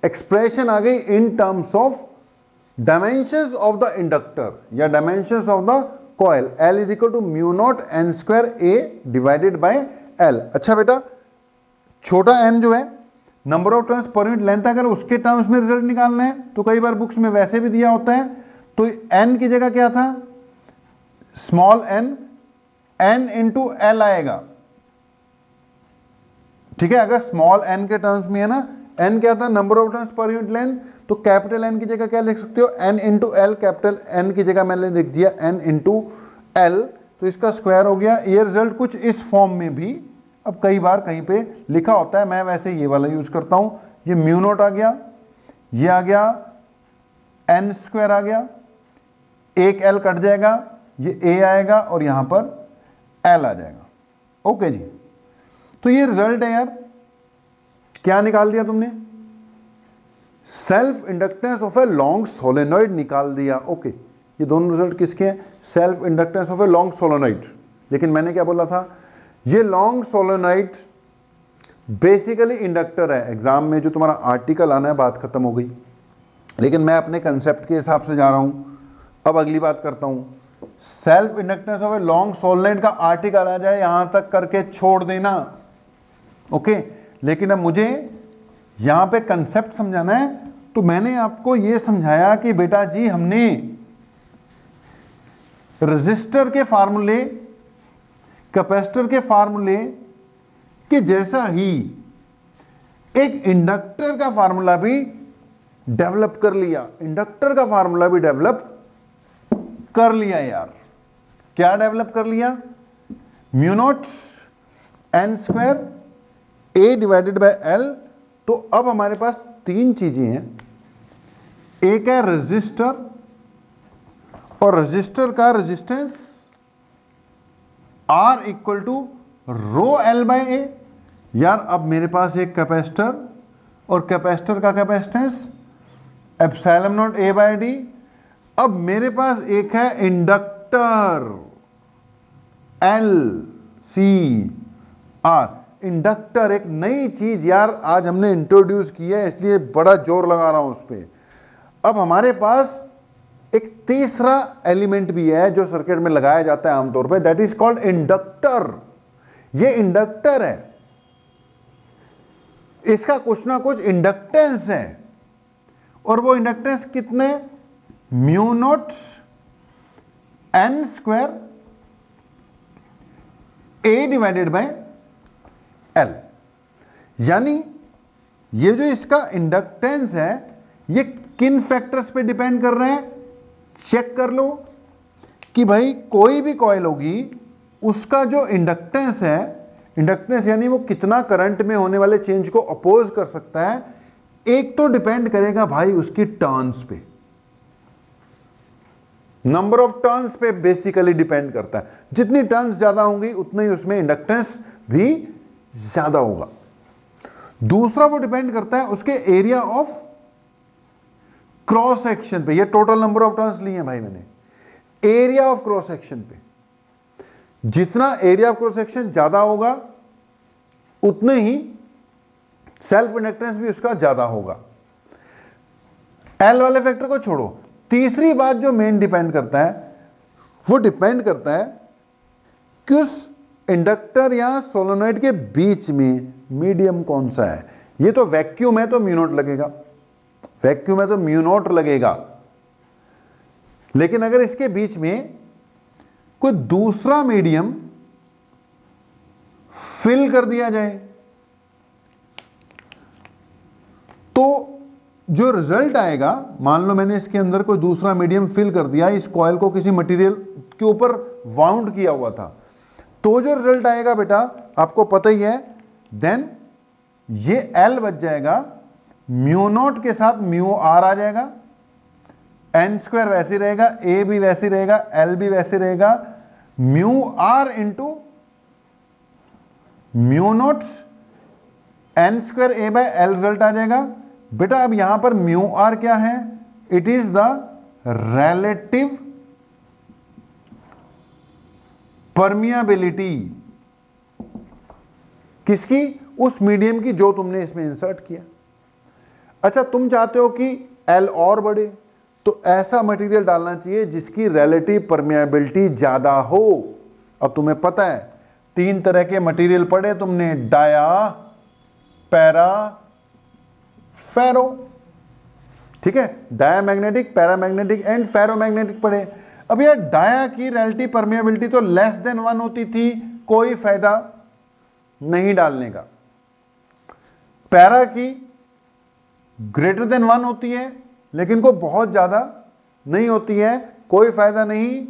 एक्सप्रेशन आ गई in terms of dimensions of the inductor या dimensions of the coil. L is equal to mu naught N square A divided by L. अच्छा बेटा, छोटा एन जो है number of turns per unit length, अगर उसके टर्म्स में result निकालना है तो कई बार बुक्स में वैसे भी दिया होता है, तो एन की जगह क्या था, small N, N into L आएगा, ठीक है। अगर स्मॉल एन के टर्म्स में है ना, एन क्या था, number of turns per unit length, तो कैपिटल एन की जगह क्या लिख सकते हो, N into L, capital N की जगह मैंने लिख दिया एन इंटू एल, तो इसका स्क्वायर हो गया। ये रिजल्ट कुछ इस फॉर्म में भी अब कई बार कहीं पे लिखा होता है, मैं वैसे ये वाला यूज करता हूं। ये म्यू नॉट आ गया, ये आ गया एन स्क्वायर आ गया, एक एल कट जाएगा, ये ए आएगा और यहां पर एल आ जाएगा। ओके जी, तो ये रिजल्ट है यार, क्या निकाल दिया तुमने, self inductance of a long solenoid निकाल दिया। ओके, ये दोनों रिजल्ट किसके हैं? Self inductance of a long solenoid. लेकिन मैंने क्या बोला था, ये लॉन्ग सोलेनॉइड बेसिकली इंडक्टर है। एग्जाम में जो तुम्हारा आर्टिकल आना है बात खत्म हो गई, लेकिन मैं अपने कंसेप्ट के हिसाब से जा रहा हूं। अब अगली बात करता हूं, self inductance of a long solenoid का आर्टिकल आ जाए यहां तक करके छोड़ देना। ओके, लेकिन अब मुझे यहां पे कंसेप्ट समझाना है। तो मैंने आपको यह समझाया कि बेटा जी हमने रेजिस्टर के फार्मूले, कैपेसिटर के फार्मूले कि जैसा ही एक इंडक्टर का फार्मूला भी डेवलप कर लिया, इंडक्टर का फार्मूला भी डेवलप कर लिया यार। क्या डेवलप कर लिया? Mu naught N square A divided by L. तो अब हमारे पास तीन चीजें हैं, एक है रेजिस्टर, और रेजिस्टर का resistance R equal to rho L by A. यार अब मेरे पास एक कैपेसिटर, और कैपेसिटर का capacitance epsilon naught A by D. अब मेरे पास एक है inductor L C R. Inductor एक नई चीज यार आज हमने इंट्रोड्यूस की है, इसलिए बड़ा जोर लगा रहा हूं उस पर। अब हमारे पास एक तीसरा एलिमेंट भी है जो सर्किट में लगाया जाता है आमतौर पे, दैट इज कॉल्ड इंडक्टर। ये इंडक्टर है, इसका कुछ ना कुछ इंडक्टेंस है, और वो इंडक्टेंस कितने? Mu naught N square A divided by L. यानी ये जो इसका इंडक्टेंस है ये किन फैक्टर्स पे डिपेंड कर रहे हैं? चेक कर लो कि भाई कोई भी कॉइल होगी उसका जो इंडक्टेंस है, इंडक्टेंस यानी वो कितना करंट में होने वाले चेंज को अपोज कर सकता है, एक तो डिपेंड करेगा भाई उसकी टर्न्स पे, नंबर ऑफ टर्न्स पे बेसिकली डिपेंड करता है। जितनी टर्न्स ज्यादा होंगी उतना ही उसमें इंडक्टेंस भी ज्यादा होगा। दूसरा वो डिपेंड करता है उसके एरिया ऑफ क्रॉस सेक्शन पे। ये टोटल नंबर ऑफ टर्न्स लिए हैं भाई मैंने, एरिया ऑफ क्रॉस सेक्शन पे। जितना एरिया ऑफ क्रॉस सेक्शन ज्यादा होगा उतने ही सेल्फ इंडक्टेंस भी उसका ज्यादा होगा। एल वाले फैक्टर को छोड़ो, तीसरी बात जो मेन डिपेंड करता है वो डिपेंड करता है कि उस इंडक्टर या सोलेनॉइड के बीच में मीडियम कौन सा है। ये तो वैक्यूम है तो म्यू नॉट लगेगा, वैक्यूम है तो म्यू नॉट लगेगा। लेकिन अगर इसके बीच में कोई दूसरा मीडियम फिल कर दिया जाए तो जो रिजल्ट आएगा, मान लो मैंने इसके अंदर कोई दूसरा मीडियम फिल कर दिया, इस कॉइल को किसी मटेरियल के ऊपर वाउंड किया हुआ था, तो जो रिजल्ट आएगा बेटा आपको पता ही है, देन ये एल बच जाएगा, म्यू नॉट के साथ म्यू आर आ जाएगा, एन स्क्वायर वैसे रहेगा, ए भी वैसे रहेगा, एल भी वैसे रहेगा, mu R into mu naught N square A by L result आ जाएगा। बेटा अब यहां पर म्यू आर क्या है? It is the relative permeability किसकी? उस मीडियम की जो तुमने इसमें इंसर्ट किया। अच्छा तुम चाहते हो कि एल और बढ़े, तो ऐसा मटेरियल डालना चाहिए जिसकी रिलेटिव परमिएबिलिटी ज्यादा हो। अब तुम्हें पता है तीन तरह के मटेरियल पढ़े तुमने, डाया, पैरा, फेरो, ठीक है, डायामैग्नेटिक, पैरामैग्नेटिक एंड फेरोमैग्नेटिक पढ़े। अब यार डाया की रिलेटिव परमिएबिलिटी तो लेस देन 1 होती थी, कोई फायदा नहीं डालने का। पैरा की ग्रेटर देन 1 होती है लेकिन को बहुत ज्यादा नहीं होती है, कोई फायदा नहीं।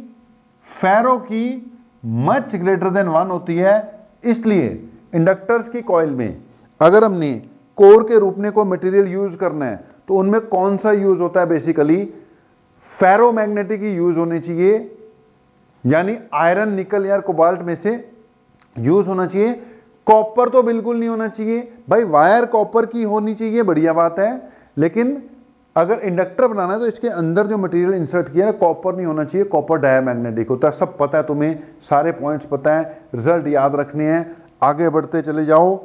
फेरो की मच ग्रेटर देन 1 होती है। इसलिए इंडक्टर्स की कॉइल में अगर हमने कोर के रूप में कोई मटेरियल यूज करना है तो उनमें कौन सा यूज होता है? बेसिकली फेरोमैग्नेटिक ही यूज होने चाहिए, यानी आयरन, निकल या कोबाल्ट में से यूज होना चाहिए। कॉपर तो बिल्कुल नहीं होना चाहिए भाई, वायर कॉपर की होनी चाहिए, बढ़िया बात है, लेकिन अगर इंडक्टर बनाना है तो इसके अंदर जो मटेरियल इंसर्ट किया है कॉपर नहीं होना चाहिए, कॉपर डायमैग्नेटिक होता है। सब पता है तुम्हें, सारे पॉइंट्स पता है, रिजल्ट याद रखने हैं, आगे बढ़ते चले जाओ,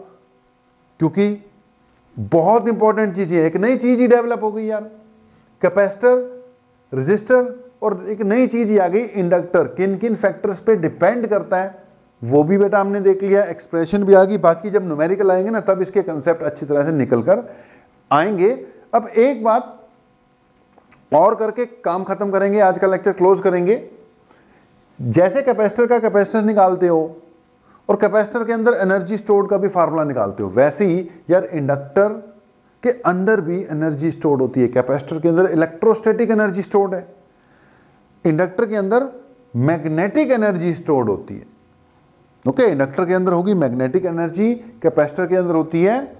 क्योंकि बहुत इंपॉर्टेंट चीज है। एक नई चीज ही डेवलप हो गई यार, कैपेसिटर, रेजिस्टर, और एक नई चीज ही आ गई इंडक्टर। किन किन फैक्टर्स पे डिपेंड करता है वो भी बेटा हमने देख लिया, एक्सप्रेशन भी आ गई। बाकी जब न्यूमेरिकल आएंगे ना तब इसके कंसेप्ट अच्छी तरह से निकल कर आएंगे। अब एक बात और करके काम खत्म करेंगे, आज का लेक्चर क्लोज करेंगे। जैसे कैपेसिटर का कैपेसिटेंस निकालते हो और कैपेसिटर के अंदर एनर्जी स्टोर्ड का भी फार्मूला निकालते हो, वैसे ही यार इंडक्टर के अंदर भी एनर्जी स्टोर्ड होती है। कैपेसिटर के अंदर इलेक्ट्रोस्टैटिक एनर्जी स्टोर्ड है, इंडक्टर के अंदर मैग्नेटिक एनर्जी स्टोर्ड होती है। ओके, इंडक्टर के अंदर होगी मैग्नेटिक एनर्जी, कैपेसिटर के अंदर होती है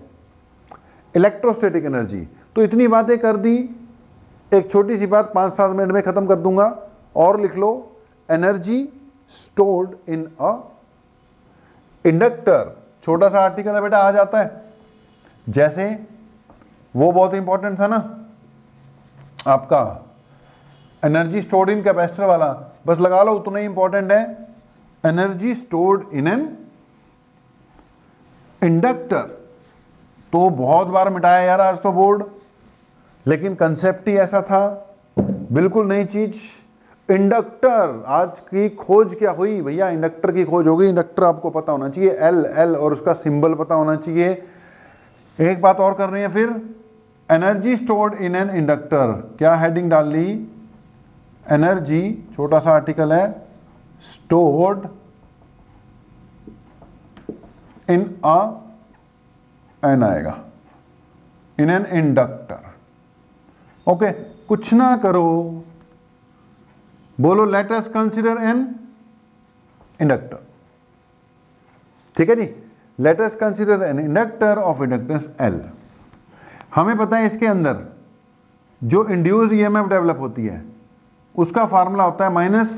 इलेक्ट्रोस्टैटिक एनर्जी। तो इतनी बातें कर दी, एक छोटी सी बात 5-7 मिनट में खत्म कर दूंगा, और लिख लो एनर्जी स्टोर्ड इन अ इंडक्टर। छोटा सा आर्टिकल है बेटा, आ जाता है। जैसे वो बहुत इंपॉर्टेंट था ना आपका एनर्जी स्टोर्ड इन कैपेसिटर वाला, बस लगा लो उतना ही इंपॉर्टेंट है। Energy stored in an inductor, तो बहुत बार मिटाया यार आज तो बोर्ड, लेकिन कंसेप्ट ही ऐसा था, बिल्कुल नई चीज। इंडक्टर, आज की खोज क्या हुई भैया, इंडक्टर की खोज हो गई। इंडक्टर आपको पता होना चाहिए, एल एल और उसका सिंबल पता होना चाहिए। एक बात और कर रहे हैं फिर, energy stored in an inductor, क्या हेडिंग डाल ली, एनर्जी, छोटा सा आर्टिकल है, स्टोर्ड इन अ, एन आएगा, इन एन इंडक्टर। ओके, कुछ ना करो, बोलो let us consider an inductor. ठीक है जी, let us consider an inductor of inductance L. हमें पता है इसके अंदर जो इंड्यूस्ड ईएमएफ डेवलप होती है उसका फार्मूला होता है minus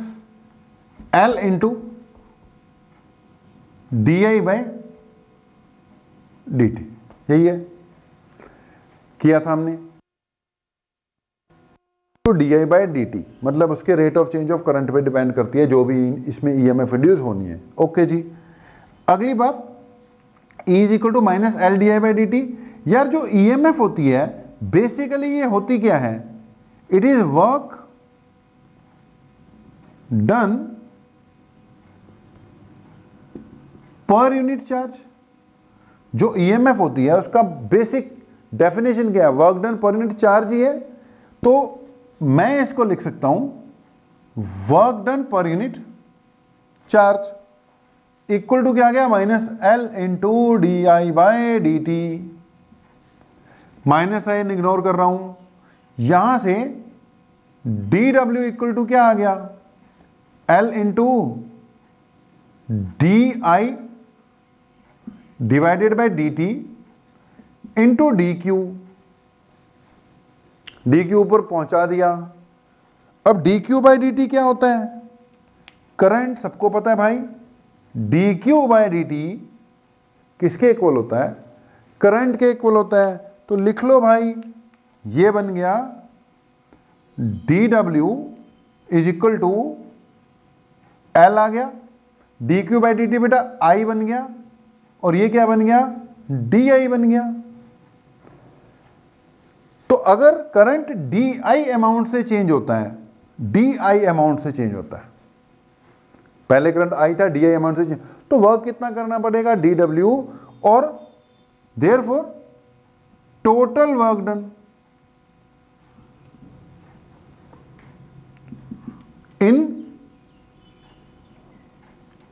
L into D I by D T. यही है, किया था हमने। तो D I by D T मतलब उसके rate of change of current पे डिपेंड करती है, जो भी इसमें ईएमएफ इंड्यूस होनी है। ओके जी, अगली बात, E is equal to minus L D I by D T. यार जो ईएमएफ होती है बेसिकली ये होती क्या है, it is work done per unit charge. जो ईएमएफ होती है उसका बेसिक डेफिनेशन क्या है, work done per unit charge ही है। तो मैं इसको लिख सकता हूं work done per unit charge equal to क्या गया, minus L into D I by D t. Minus I ignore कर रहा हूं, यहां से डी डब्ल्यू इक्वल टू क्या आ गया, L into D I divided by D T into D Q. D Q ऊपर पहुंचा दिया। अब D q by D T क्या होता है, करंट, सबको पता है भाई, D q by D T किसके इक्वल होता है, करंट के इक्वल होता है। तो लिख लो भाई, ये बन गया d W is equal to L आ गया, d q by D T बेटा आई बन गया, और ये क्या बन गया, डी आई बन गया। तो अगर करंट डी आई अमाउंट से चेंज होता है, डी आई अमाउंट से चेंज होता है, पहले करंट आई था, डी आई अमाउंट से चेंज, तो वर्क कितना करना पड़ेगा, डी डब्ल्यू, और therefore total work done in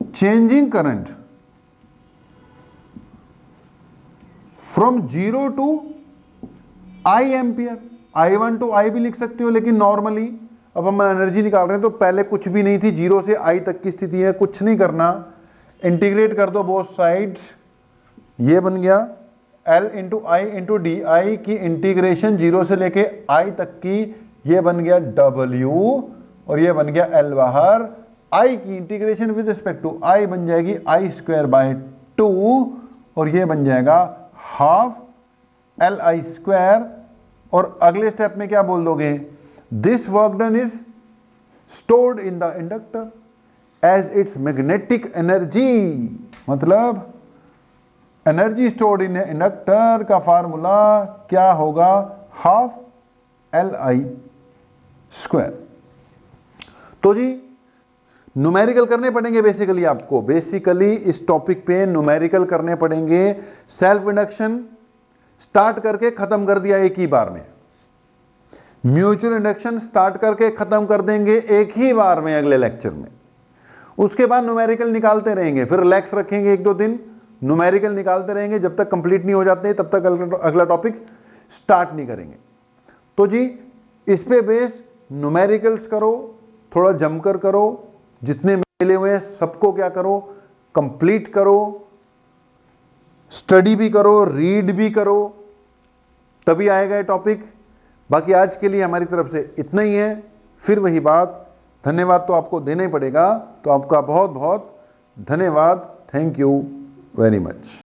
changing current from 0 to I ampere. I1 to I भी लिख सकते हो, लेकिन नॉर्मली अब हम एनर्जी निकाल रहे हैं तो पहले कुछ भी नहीं थी, 0 से आई तक की स्थिति है, कुछ नहीं करना, इंटीग्रेट कर दो बोथ साइड्स, ये बन गया L into I into D I की इंटीग्रेशन 0 से लेके आई तक की, ये बन गया W, और ये बन गया L बाहर। I की integration with respect to I बन जाएगी आई स्क्वायर बाय 2, और ये बन जाएगा हाफ एल आई स्क्वायर, और अगले स्टेप में क्या बोल दोगे, this work done is stored in the inductor as its magnetic energy, मतलब एनर्जी स्टोर्ड इन इंडक्टर का फार्मूला क्या होगा, हाफ LI स्क्वायर। तो जी न्यूमेरिकल करने पड़ेंगे बेसिकली आपको, बेसिकली इस टॉपिक पे न्यूमेरिकल करने पड़ेंगे। सेल्फ इंडक्शन स्टार्ट करके खत्म कर दिया एक ही बार में, म्यूचुअल इंडक्शन स्टार्ट करके खत्म कर देंगे एक ही बार में अगले लेक्चर में। उसके बाद न्यूमेरिकल निकालते रहेंगे, फिर रिलैक्स रखेंगे एक दो दिन, न्यूमेरिकल निकालते रहेंगे जब तक कंप्लीट नहीं हो जाते तब तक अगला टॉपिक स्टार्ट नहीं करेंगे। तो जी इस पे बेस न्यूमेरिकल्स करो, थोड़ा जमकर करो, जितने मिले हुए हैं सबको क्या करो, कंप्लीट करो, स्टडी भी करो, रीड भी करो, तभी आएगा ये टॉपिक। बाकी आज के लिए हमारी तरफ से इतना ही है। फिर वही बात, धन्यवाद तो आपको देना ही पड़ेगा, तो आपका बहुत बहुत धन्यवाद। Thank you very much.